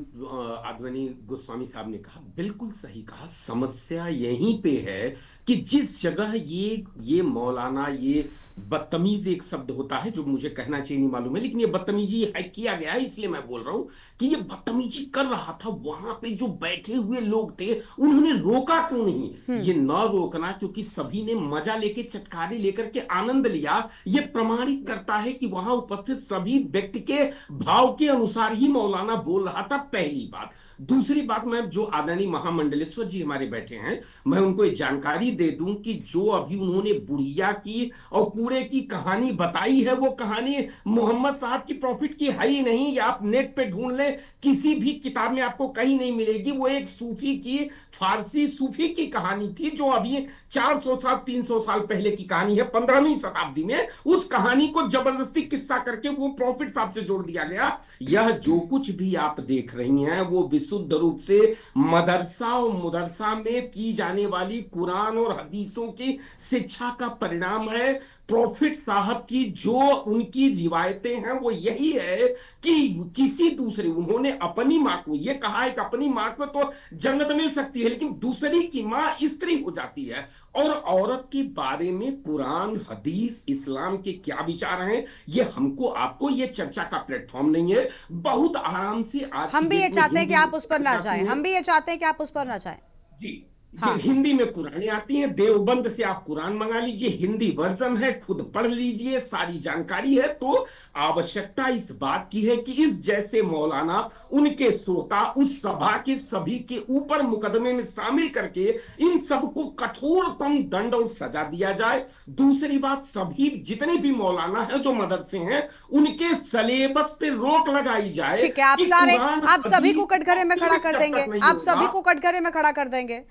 आदवनी गोस्वामी साहब ने कहा, बिल्कुल सही कहा। समस्या यहीं पे है कि जिस जगह ये मौलाना, ये बदतमीज एक शब्द होता है जो मुझे कहना चाहिए नहीं मालूम है, लेकिन ये बदतमीजी है किया गया है, इसलिए मैं बोल रहा हूं कि ये बदतमीजी कर रहा था। वहां पे जो बैठे हुए लोग थे उन्होंने रोका क्यों नहीं? ये न रोकना, क्योंकि सभी ने मजा लेके, चटखारे लेकर के आनंद लिया, ये प्रमाणित करता है कि वहां उपस्थित सभी व्यक्ति के भाव के अनुसार ही मौलाना बोल रहा था, पहली बात। दूसरी बात, मैं जो आदरणीय महामंडलेश्वर जी हमारे बैठे हैं, मैं उनको एक जानकारी दे दूं कि जो अभी उन्होंने बुढ़िया की और कूड़े की कहानी बताई है, वो कहानी मोहम्मद साहब की प्रॉफिट की है ही नहीं। आप नेट पे ढूंढ लें, किसी भी किताब में आपको कहीं नहीं मिलेगी। वो एक सूफी की, फारसी सूफी की कहानी थी, जो अभी 400 साल 300 साल पहले की कहानी है, 15वीं शताब्दी में। उस कहानी को जबरदस्ती किस्सा करके वो प्रॉफिट साहब से जोड़ दिया गया। यह जो कुछ भी आप देख रही हैं वो विशुद्ध रूप से मदरसा और मुदरसा में की जाने वाली कुरान और हदीसों की शिक्षा का परिणाम है। प्रॉफिट साहब की जो उनकी रिवायतें हैं वो यही है कि किसी दूसरे, उन्होंने अपनी मां को ये कहा है कि अपनी मां को तो जन्नत मिल सकती है, लेकिन दूसरी की मां स्त्री हो जाती है। और औरत के बारे में कुरान, हदीस, इस्लाम के क्या विचार हैं, ये हमको आपको ये चर्चा का प्लेटफॉर्म नहीं है। बहुत आराम से आज हम भी ये चाहते हैं कि आप उस पर ना जाएं, हम भी ये चाहते हैं कि आप उस पर ना जाएं। जी, हाँ। हिंदी में कुरानें आती हैं, देवबंद से आप कुरान मंगा लीजिए, हिंदी वर्जन है, खुद पढ़ लीजिए, सारी जानकारी है। तो आवश्यकता इस बात की है कि इस जैसे मौलाना, उनके श्रोता, उस सभा के सभी के ऊपर मुकदमे में शामिल करके इन सबको कठोरतम दंड और सजा दिया जाए। दूसरी बात, सभी जितने भी मौलाना हैं जो मदरसे हैं, उनके सलेबस पे रोक लगाई जाए। ठीक है, आप सभी को कटघरे में खड़ा कर देंगे, आप सभी को कटघरे में खड़ा कर देंगे।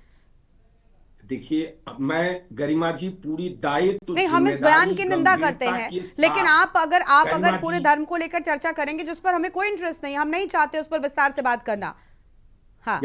देखिए, मैं गरिमा जी पूरी दायित्व नहीं, हम इस बयान की निंदा करते हैं, लेकिन आप अगर पूरे धर्म को लेकर चर्चा करेंगे जिस पर हमें कोई इंटरेस्ट नहीं, हम नहीं चाहते उस पर विस्तार से बात करना। हाँ,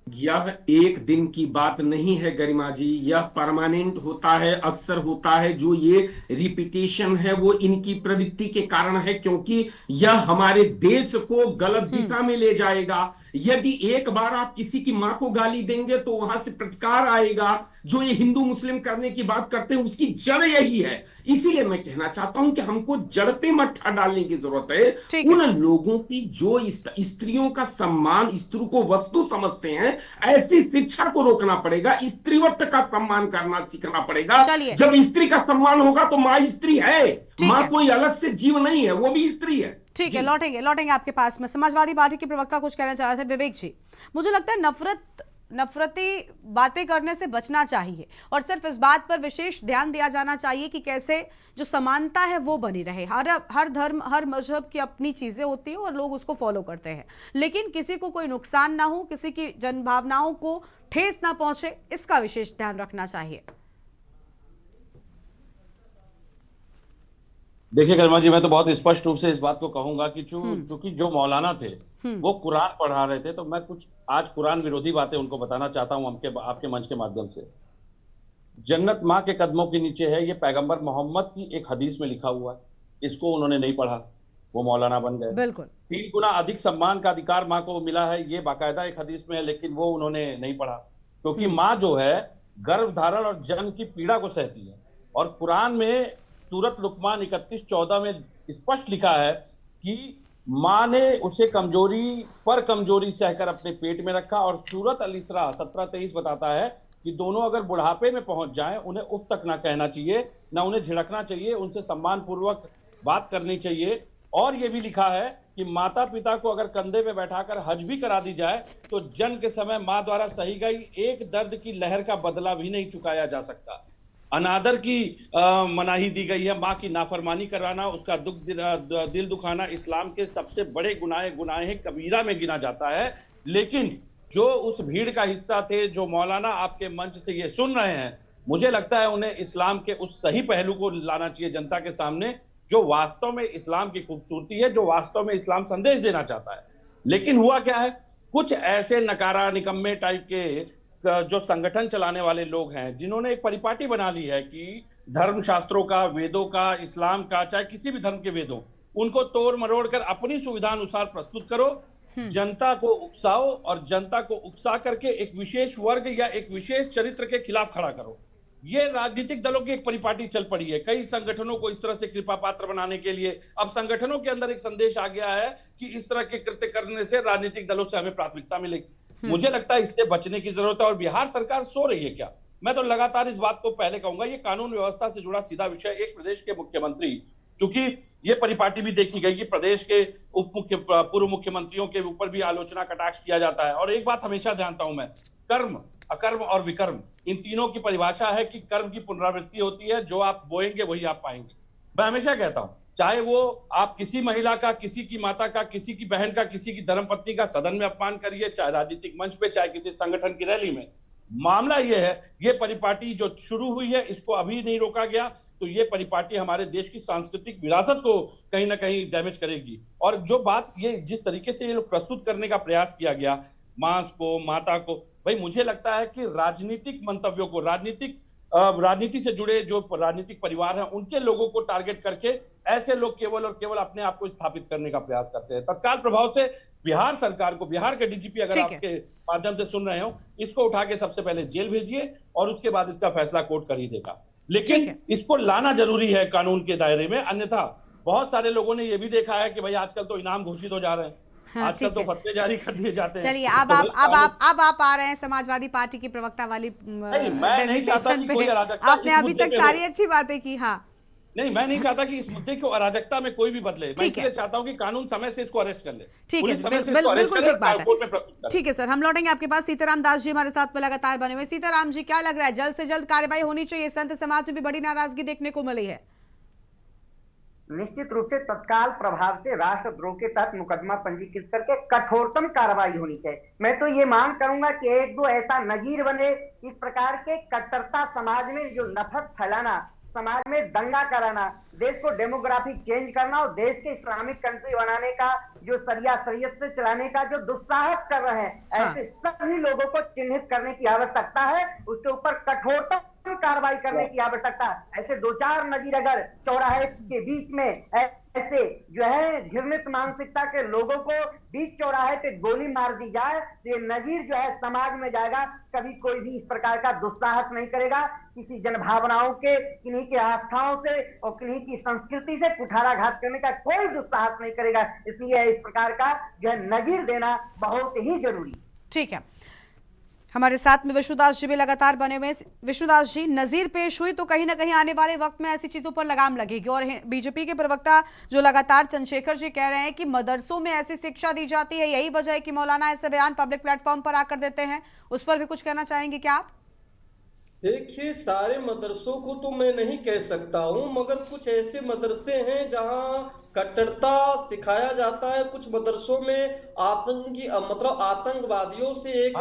यह एक दिन की बात नहीं है गरिमा जी, यह परमानेंट होता है, अक्सर होता है। जो ये रिपीटेशन है वो इनकी प्रवृत्ति के कारण है, क्योंकि यह हमारे देश को गलत दिशा में ले जाएगा। यदि एक बार आप किसी की मां को गाली देंगे तो वहां से प्रतिकार आएगा। जो ये हिंदू मुस्लिम करने की बात करते हैं उसकी जड़ यही है। इसीलिए मैं कहना चाहता हूं कि हमको जड़ पे मट्ठा डालने की जरूरत है। उन लोगों की जो स्त्रियों का सम्मान, स्त्री को वस्तु समझते हैं, ऐसी शिक्षा को रोकना पड़ेगा। स्त्रीत्व का सम्मान करना सीखना पड़ेगा। जब स्त्री का सम्मान होगा तो माँ स्त्री है, माँ कोई अलग से जीव नहीं है, वो भी स्त्री है। ठीक है, लौटेंगे आपके पास में। समाजवादी पार्टी के प्रवक्ता कुछ कहना चाह रहे थे, विवेक जी। मुझे लगता है नफरती बातें करने से बचना चाहिए और सिर्फ इस बात पर विशेष ध्यान दिया जाना चाहिए कि कैसे जो समानता है वो बनी रहे। हर धर्म, हर मजहब की अपनी चीजें होती हैं और लोग उसको फॉलो करते हैं, लेकिन किसी को कोई नुकसान ना हो, किसी की जन भावनाओं को ठेस ना पहुंचे, इसका विशेष ध्यान रखना चाहिए। देखिए गरिमा जी, मैं तो बहुत स्पष्ट रूप से इस बात को कहूंगा कि चूंकि जो मौलाना थे वो कुरान पढ़ा रहे थे, तो मैं कुछ आज कुरान विरोधी बातें उनको बताना चाहता हूं आपके मंच के माध्यम से। जन्नत माँ के कदमों के नीचे है, ये पैगंबर मोहम्मद की एक हदीस में लिखा हुआ है। इसको उन्होंने नहीं पढ़ा, वो मौलाना बन गए। बिल्कुल 3 गुना अधिक सम्मान का अधिकार माँ को मिला है, ये बाकायदा एक हदीस में है, लेकिन वो उन्होंने नहीं पढ़ा। क्योंकि माँ जो है गर्भ धारण और जन्म की पीड़ा को सहती है। और कुरान में सूरत लुकमान 31:14 में स्पष्ट लिखा है कि माँ ने उसे कमजोरी सहकर अपने पेट में रखा। और सूरत अल इसरा 17:23 बताता है कि दोनों अगर बुढ़ापे में पहुंच जाएं, उन्हें उफ तक ना कहना चाहिए, ना उन्हें झिड़कना चाहिए, उनसे सम्मान पूर्वक बात करनी चाहिए। और ये भी लिखा है कि माता पिता को अगर कंधे पे बैठाकर हज भी करा दी जाए तो जन्म के समय मां द्वारा सही गई एक दर्द की लहर का बदला भी नहीं चुकाया जा सकता। अनादर की मनाही दी गई है। मां की नाफरमानी कराना, उसका दिल दुखाना इस्लाम के सबसे बड़े गुनाह कबीरा में गिना जाता है। लेकिन जो उस भीड़ का हिस्सा थे, जो मौलाना आपके मंच से ये सुन रहे हैं, मुझे लगता है उन्हें इस्लाम के उस सही पहलू को लाना चाहिए जनता के सामने, जो वास्तव में इस्लाम की खूबसूरती है, जो वास्तव में इस्लाम संदेश देना चाहता है। लेकिन हुआ क्या है, कुछ ऐसे नकारा निकम्मे टाइप के जो संगठन चलाने वाले लोग हैं, जिन्होंने एक परिपाटी बना ली है कि धर्म शास्त्रों का, वेदों का, इस्लाम का, चाहे किसी भी धर्म के वेदों, उनको तोड़ मरोड़ कर अपनी सुविधा अनुसार प्रस्तुत करो, जनता को उकसाओ और जनता को उकसा करके एक विशेष वर्ग या एक विशेष चरित्र के खिलाफ खड़ा करो। ये राजनीतिक दलों की एक परिपाटी चल पड़ी है, कई संगठनों को इस तरह से कृपा पात्र बनाने के लिए। अब संगठनों के अंदर एक संदेश आ गया है कि इस तरह के कृत्य करने से राजनीतिक दलों से हमें प्राथमिकता मिलेगी। मुझे लगता है इससे बचने की जरूरत है। और बिहार सरकार सो रही है क्या? मैं तो लगातार इस बात को पहले कहूंगा, ये कानून व्यवस्था से जुड़ा सीधा विषय। एक प्रदेश के मुख्यमंत्री, चूंकि ये परिपाटी भी देखी गई कि प्रदेश के पूर्व मुख्यमंत्रियों के ऊपर भी आलोचना कटाक्ष किया जाता है। और एक बात हमेशा जानता हूं मैं, कर्म, अकर्म और विकर्म, इन तीनों की परिभाषा है कि कर्म की पुनरावृत्ति होती है, जो आप बोएंगे वही आप पाएंगे। मैं हमेशा कहता हूं, चाहे वो आप किसी महिला का, किसी की माता का, किसी की बहन का, किसी की धर्मपत्नी का सदन में अपमान करिए, चाहे राजनीतिक मंच पे, चाहे किसी संगठन की रैली में। मामला ये है, ये परिपाटी जो शुरू हुई है, इसको अभी नहीं रोका गया तो ये परिपाटी हमारे देश की सांस्कृतिक विरासत को कहीं ना कहीं डैमेज करेगी। और जो बात ये जिस तरीके से ये लोग प्रस्तुत करने का प्रयास किया गया, मांस को, माता को, भाई मुझे लगता है कि राजनीतिक मंतव्यों को, राजनीति से जुड़े जो राजनीतिक परिवार हैं, उनके लोगों को टारगेट करके ऐसे लोग केवल और केवल अपने आप को स्थापित करने का प्रयास करते हैं। तत्काल प्रभाव से बिहार सरकार को, बिहार के डीजीपी अगर आपके माध्यम से सुन रहे हो, इसको उठा के सबसे पहले जेल भेजिए और उसके बाद इसका फैसला कोर्ट कर ही देगा। लेकिन इसको लाना जरूरी है कानून के दायरे में, अन्यथा बहुत सारे लोगों ने यह भी देखा है कि भाई आजकल तो इनाम घोषित हो जा रहे हैं, आजकल तो फतवे जारी कर दिए जाते हैं। चलिए अब आप आ रहे हैं समाजवादी पार्टी की प्रवक्ता वाली मैं नहीं चाहता कि कोई अराजकता, आपने अभी तक सारी अच्छी बातें की। हाँ नहीं, मैं नहीं चाहता कि इस मुद्दे को अराजकता में कोई भी बदले। मैं इसलिए चाहता हूं कि कानून समय से इसको अरेस्ट कर ले। ठीक है, बिल्कुल ठीक बात है। ठीक है सर, हम लौटेंगे आपके पास। सीताराम दास जी हमारे साथ में लगातार बने हुए। सीताराम जी, क्या लग रहा है, जल्द से जल्द कार्रवाई होनी चाहिए? संत समाज में भी बड़ी नाराजगी देखने को मिली है। निश्चित रूप से तत्काल प्रभाव से राष्ट्रद्रोह के तहत मुकदमा पंजीकृत करके कठोरतम कार्रवाई होनी चाहिए। मैं तो ये मांग करूंगा कि एक दो ऐसा नजीर बने, इस प्रकार के कट्टरता समाज में जो नफरत फैलाना, समाज में दंगा कराना, देश को डेमोग्राफिक चेंज करना और देश के इस्लामिक कंट्री बनाने का जो शरीयत से चलाने का जो दुस्साहस कर रहे हैं, ऐसे सभी लोगों को चिन्हित करने की आवश्यकता है। उसके ऊपर कठोरतम कार्रवाई करने की आवश्यकता है। ऐसे दो चार नजीर अगर चौराहे के बीच में ऐसे जो है घृणित मानसिकता के लोगों को बीच चौराहे पे गोली मार दी जाए तो ये नजीर जो है समाज में जाएगा। कभी कोई भी इस प्रकार का दुस्साहस नहीं करेगा, किसी जनभावनाओं के, किन्हीं के आस्थाओं से और किन्हीं की संस्कृति से कुठाराघात करने का कोई दुस्साहस नहीं करेगा। इसलिए इस प्रकार का जो है नजीर देना बहुत ही जरूरी। ठीक है, हमारे साथ में विष्णुदास जी भी लगातार बने हुए। विष्णुदास जी, नजीर पेश हुई तो कहीं ना कहीं आने वाले वक्त में ऐसी चीजों पर लगाम लगेगी। और बीजेपी के प्रवक्ता जो लगातार चंद्रशेखर जी कह रहे हैं कि मदरसों में ऐसी शिक्षा दी जाती है, यही वजह है कि मौलाना ऐसे बयान पब्लिक प्लेटफॉर्म पर आकर देते हैं, उस पर भी कुछ कहना चाहेंगे क्या आप? देखिए, सारे मदरसों को तो मैं नहीं कह सकता हूं, मगर कुछ ऐसे मदरसे हैं जहां कट्टरता सिखाया जाता है। कुछ मदरसों में आतंकवादियों से एक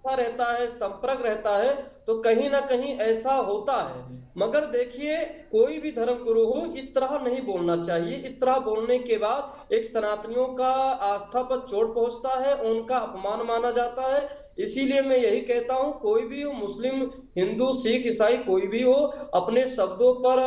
रहता है, संपर्क रहता है, तो कहीं ना कहीं ऐसा होता है। मगर देखिए, कोई भी धर्म गुरु हो, इस तरह नहीं बोलना चाहिए। इस तरह बोलने के बाद एक सनातनियों का आस्था पर चोट पहुंचता है, उनका अपमान माना जाता है। इसीलिए मैं यही कहता हूं, कोई भी हो, मुस्लिम, हिंदू, सिख, ईसाई, कोई भी हो, अपने शब्दों पर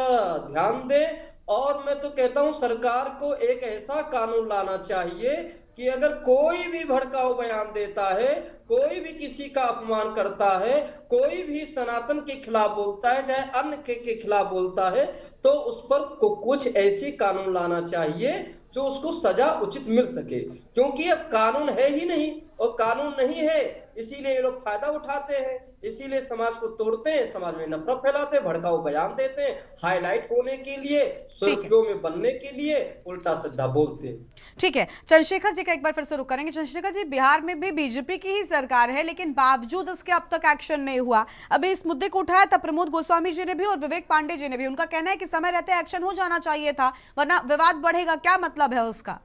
ध्यान दे। और मैं तो कहता हूं, सरकार को एक ऐसा कानून लाना चाहिए कि अगर कोई भी भड़काऊ बयान देता है, कोई भी किसी का अपमान करता है, कोई भी सनातन के खिलाफ बोलता है, चाहे अन्य के खिलाफ बोलता है, तो उस पर कुछ ऐसी कानून लाना चाहिए जो उसको सजा उचित मिल सके। क्योंकि अब कानून है ही नहीं, और कानून नहीं है, इसीलिए ये लोग फायदा उठाते हैं, इसीलिए समाज को तोड़ते हैं, समाज में नफरत फैलाते हैं, भड़काऊ बयान देते हैं, हाईलाइट होने के लिए, सुर्खियों में बनने के लिए उल्टा सीधा बोलते हैं। ठीक है, चंद्रशेखर जी का एक बार फिर से रुक करेंगे। चंद्रशेखर जी, बिहार में भी बीजेपी की ही सरकार है, लेकिन बावजूद इसके अब तक एक्शन नहीं हुआ। अभी इस मुद्दे को उठाया था प्रमोद गोस्वामी जी ने भी और विवेक पांडे जी ने भी। उनका कहना है कि समय रहते एक्शन हो जाना चाहिए था, वरना विवाद बढ़ेगा। क्या मतलब है उसका?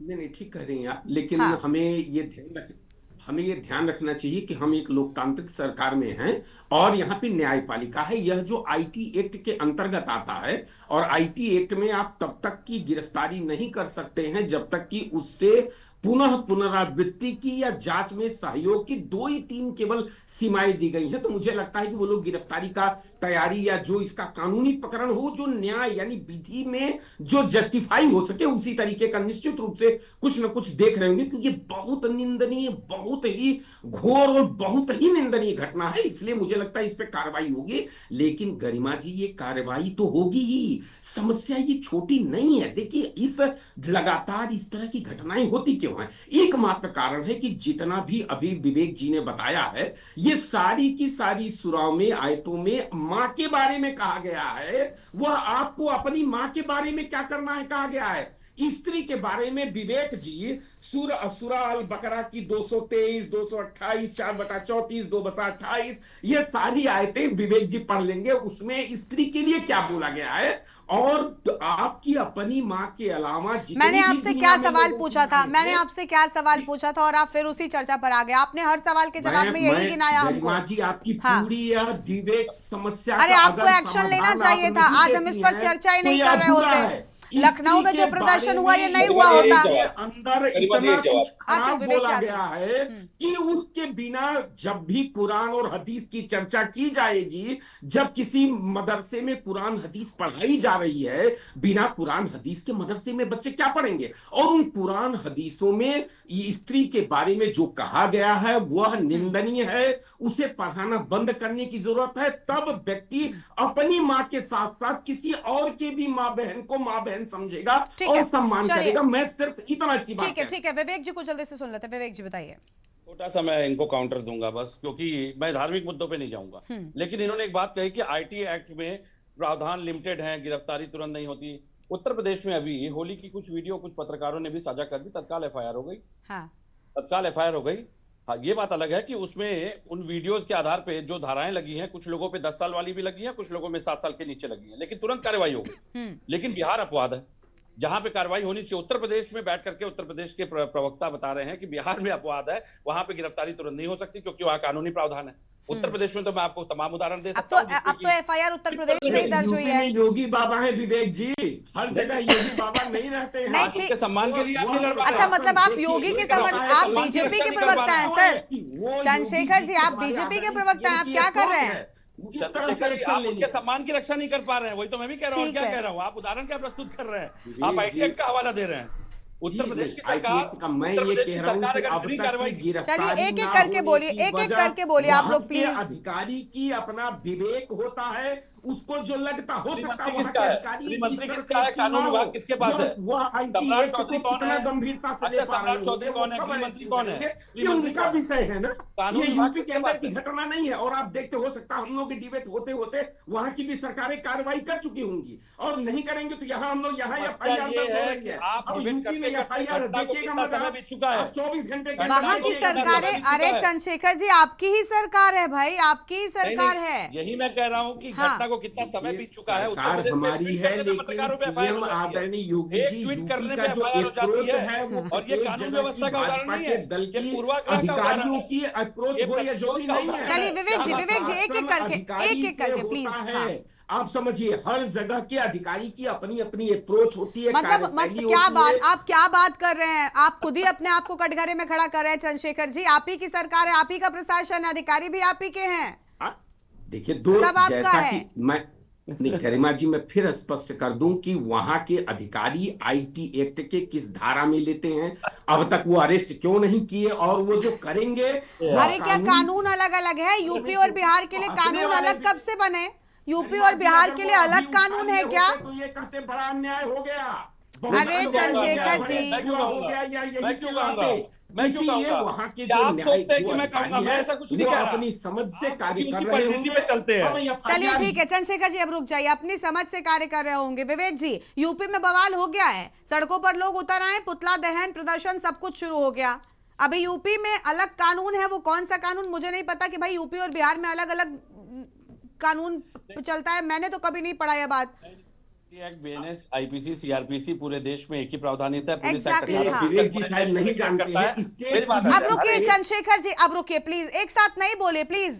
नहीं, ठीक कह रही हैं आप, लेकिन हमें ये ध्यान रखना चाहिए कि हम एक लोकतांत्रिक सरकार में हैं और यहाँ पे न्यायपालिका है। यह जो आईटी एक्ट के अंतर्गत आता है, और आईटी एक्ट में आप तब तक की गिरफ्तारी नहीं कर सकते हैं जब तक कि उससे पुनरावृत्ति की या जांच में सहयोग की 2 ही 3 केवल सीमाएं दी गई हैं। तो मुझे लगता है कि वो लोग गिरफ्तारी का तैयारी या जो इसका कानूनी प्रकरण हो, जो न्याय यानी विधि में जो जस्टिफाई हो सके, उसी तरीके का निश्चित रूप से कुछ न कुछ देख रहे होंगे। क्योंकि ये बहुत निंदनीय, बहुत ही घोर और बहुत ही निंदनीय घटना है, इसलिए मुझे लगता है इस पे कार्रवाई होगी। लेकिन गरिमा जी, ये कार्रवाई तो होगी ही, समस्या ये छोटी नहीं है। देखिए, इस लगातार इस तरह की घटनाएं होती क्यों हैं? एकमात्र कारण है कि जितना भी अभी विवेक जी ने बताया है, ये सारी की सारी सुराव में, आयतों में मां के बारे में कहा गया है। वह आपको अपनी मां के बारे में क्या करना है कहा गया है। स्त्री के बारे में विवेक जी सूरा अल बकरा की 223, 228, 4/34, 2/28, ये सारी आयतें विवेक जी पढ़ लेंगे। उसमें स्त्री के लिए क्या बोला गया है और आपकी अपनी मां के अलावा मैंने आपसे क्या सवाल पूछा था, और आप फिर उसी चर्चा पर आ गए। आपने हर सवाल के जवाब में यही गिनाया हमको। जी, आपकी पूरी विवेक समस्या, अरे आपको एक्शन लेना चाहिए था। आज हम इस पर चर्चा ही नहीं कर रहे होते। लखनऊ में जो प्रदर्शन हुआ, ये नहीं हुआ होता। अंदर इतना कुछ खराब बोला गया है कि उसके बिना जब भी कुरान और हदीस की चर्चा की जाएगी, जब किसी मदरसे में कुरान हदीस पढ़ाई जा रही है, बिना कुरान हदीस के मदरसे में बच्चे क्या पढ़ेंगे? और उन कुरान हदीसों में स्त्री के बारे में जो कहा गया है वह निंदनीय है, उसे पढ़ाना बंद करने की जरूरत है। तब व्यक्ति अपनी मां के साथ साथ किसी और के भी मां बहन को मां बहन समझेगा और सम्मान करेगा। मैं सिर्फ इतना सी बात है। ठीक है, विवेक जी को जल्दी से सुन लेते हैं। विवेक जी बताइए। छोटा सा मैं इनको काउंटर दूंगा बस, क्योंकि मैं धार्मिक मुद्दों पे नहीं जाऊंगा। लेकिन इन्होंने एक बात कही कि आईटी एक्ट में प्रावधान लिमिटेड है, गिरफ्तारी तुरंत नहीं होती। उत्तर प्रदेश में अभी होली की कुछ वीडियो कुछ पत्रकारों ने भी साझा कर दी, तत्काल एफआईआर हो गई। तत्काल एफआईआर हो गई। हाँ, ये बात अलग है कि उसमें उन वीडियोस के आधार पे जो धाराएं लगी हैं, कुछ लोगों पे 10 साल वाली भी लगी है, कुछ लोगों में 7 साल के नीचे लगी है, लेकिन तुरंत कार्रवाई हो गई। लेकिन बिहार अपवाद है, जहां पे कार्रवाई होनी चाहिए। उत्तर प्रदेश में बैठ करके उत्तर प्रदेश के प्रवक्ता बता रहे हैं कि बिहार में अपवाद है, वहां पे गिरफ्तारी तुरंत नहीं हो सकती क्योंकि वहां कानूनी प्रावधान है। उत्तर प्रदेश में तो मैं आपको तमाम उदाहरण दे सकता हूं। अब तो एफआईआर उत्तर प्रदेश में ही दर्ज हुई है। योगी बाबा है विवेक जी, हर जगह योगी बाबा नहीं रहते हैं। उनके सम्मान के लिए आप नहीं लड़ पा रहे। अच्छा, मतलब आप योगी के आप बीजेपी के प्रवक्ता हैं सर? चंद्रशेखर जी, आप बीजेपी के प्रवक्ता हैं, आप क्या कर रहे हैं? आप उनके सम्मान की रक्षा नहीं कर पा रहे हैं, वही तो मैं भी कह रहा हूँ। क्या कह रहा हूँ? आप उदाहरण क्या प्रस्तुत कर रहे हैं? आप आईटी एक्ट का हवाला दे रहे हैं। उत्तर प्रदेश की सरकार, मैं ये कह रहा हूँ कि अब तक की गिरफ्तारी, चलिए एक एक करके बोलिए, एक एक करके बोलिए आप लोग प्लीज। अधिकारी की अपना विवेक होता है, उसको जो लगता हो सकता है। किसका है? मंत्री किसका है? कानून विभाग किसके पास है? सम्राट चौधरी कौन है? गंभीरता से अच्छा, सम्राट चौधरी कौन है? गृह मंत्री कौन है? ये उनका विषय है ना, कानून ये यूपी के अंदर की घटना नहीं है। और आप देखते हो सकता हम लोग की डिबेट होते होते वहां की भी सरकारें कार्रवाई कर चुकी होंगी, और नहीं करेंगे तो यहाँ हम लोग यहाँ एफआईआर चुका है 24 घंटे वहाँ की सरकारें। अरे चंद्रशेखर जी, आपकी ही सरकार है भाई, आपकी ही सरकार है। यही मैं कह रहा हूँ कि घटना को कितना समय बीत चुका है। सरकार हमारी है, लेकिन सीएम आदरणीय योगी जी यूपी का जो अप्रोच है वो और ये कानून व्यवस्था का उदाहरण नहीं है, दल की अधिकारियों की अप्रोच हो या जो भी नहीं है। चलिए विवेक जी एक एक करके प्लीज। आप समझिए, हर जगह के अधिकारी की अपनी अपनी अप्रोच होती है। मतलब आप क्या बात कर रहे हैं? आप खुद ही अपने आप को कटघरे में खड़ा कर रहे हैं चंद्रशेखर जी। आप ही की सरकार है, आप ही का प्रशासन, अधिकारी भी आप ही के हैं। देखिए, जैसा कि मैं गरिमा जी, मैं फिर स्पष्ट कर दूं कि वहां के अधिकारी आईटी एक्ट के किस धारा में लेते हैं, अब तक वो अरेस्ट क्यों नहीं किए, और वो जो करेंगे। अरे क्या कानून अलग अलग है? यूपी और बिहार के लिए कानून अलग कब से बने? यूपी और बिहार के लिए अलग कानून है क्या? तो ये कहते बड़ा अन्याय हो गया। अरे चंद्रशेखर जी, मैं क्यों कहूंगा? मैं क्यों कहूंगा? वहाँ के जो मैं कहूंगा, मैं ऐसा कुछ नहीं कह रहा। अपनी समझ से कार्य कर रहे होंगे पे चलते हैं। चलिए ठीक है चंद्रशेखर जी, अब रुक जाइए, अपनी समझ से कार्य कर रहे होंगे। विवेक जी, यूपी में बवाल हो गया है, सड़कों पर लोग उतर आए, पुतला दहन, प्रदर्शन, सब कुछ शुरू हो गया। अभी यूपी में अलग कानून है, वो कौन सा कानून मुझे नहीं पता कि भाई यूपी और बिहार में अलग अलग कानून चलता है, मैंने तो कभी नहीं पढ़ा यह बात। बीएनएस, आईपीसी, सीआरपीसी पूरे देश में एक ही प्रावधान है। अब रुकिए चंद्रशेखर जी, अब रुकिए प्लीज, एक साथ नहीं बोले प्लीज।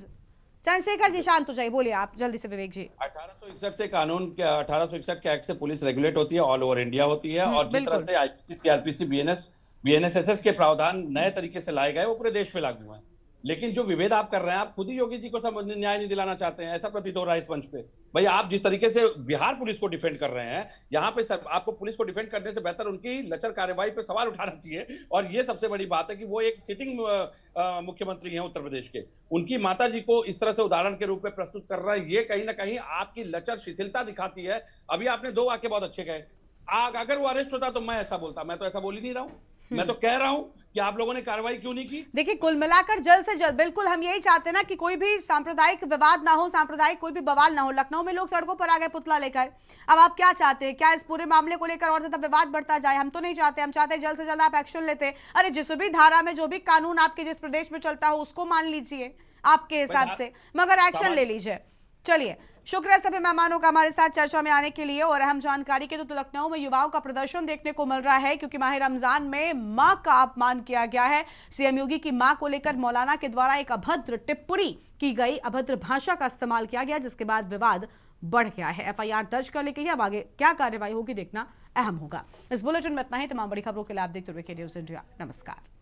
चंद्रशेखर जी शांत हो जाइए, बोलिए आप जल्दी से विवेक जी। 1861 से कानून के 1861 के एक्ट से पुलिस रेगुलेट होती है, ऑल ओवर इंडिया होती है। और जिस तरह से आईपीसी, सीआरपीसी, बीएनएसएस के प्रावधान नए तरीके से लाए गए वो पूरे देश में लागू हैं। लेकिन जो विभेद आप कर रहे हैं, आप खुद ही योगी जी को न्याय नहीं दिलाना चाहते हैं, ऐसा प्रतीत हो रहा है इस मंच पे। भाई आप जिस तरीके से बिहार पुलिस को डिफेंड कर रहे हैं, यहाँ पे आपको पुलिस को डिफेंड करने से बेहतर उनकी लचर कार्यवाही पे सवाल उठाना चाहिए। और ये सबसे बड़ी बात है कि वो एक सिटिंग मुख्यमंत्री हैं उत्तर प्रदेश के, उनकी माता जी को इस तरह से उदाहरण के रूप में प्रस्तुत कर रहा है, ये कहीं ना कहीं आपकी लचर शिथिलता दिखाती है। अभी आपने 2 वाक्य बहुत अच्छे कहे, अगर वो अरेस्ट होता तो मैं ऐसा बोलता, मैं तो ऐसा बोल ही नहीं रहा हूँ। मैं तो कह रहा हूं कि आप लोगों ने कार्रवाई क्यों नहीं की। देखिए कुल मिलाकर जल्द से जल्द, बिल्कुल हम यही चाहते हैं ना कि कोई भी सांप्रदायिक विवाद ना हो, सांप्रदायिक कोई भी बवाल ना हो। लखनऊ में लोग सड़कों पर आ गए पुतला लेकर, अब आप क्या चाहते हैं? क्या इस पूरे मामले को लेकर और ज्यादा विवाद बढ़ता जाए? हम तो नहीं चाहते, हम चाहते हैं जल्द से जल्द आप एक्शन लेते। अरे जिस भी धारा में जो भी कानून आपके जिस प्रदेश में चलता हो उसको मान लीजिए आपके हिसाब से, मगर एक्शन ले लीजिए। चलिए, शुक्रिया सभी मेहमानों का हमारे साथ चर्चा में आने के लिए। और अहम जानकारी के तो लखनऊ में युवाओं का प्रदर्शन देखने को मिल रहा है, क्योंकि माह रमजान में मां का अपमान किया गया है। सीएम योगी की मां को लेकर मौलाना के द्वारा एक अभद्र टिप्पणी की गई, अभद्र भाषा का इस्तेमाल किया गया, जिसके बाद विवाद बढ़ गया है। एफआईआर दर्ज कर ली गई है, अब आगे क्या कार्रवाई होगी देखना अहम होगा। इस बुलेटिन में इतना ही। तमाम बड़ी खबरों के लिए आप देखते रहिए के न्यूज़ इंडिया। नमस्कार।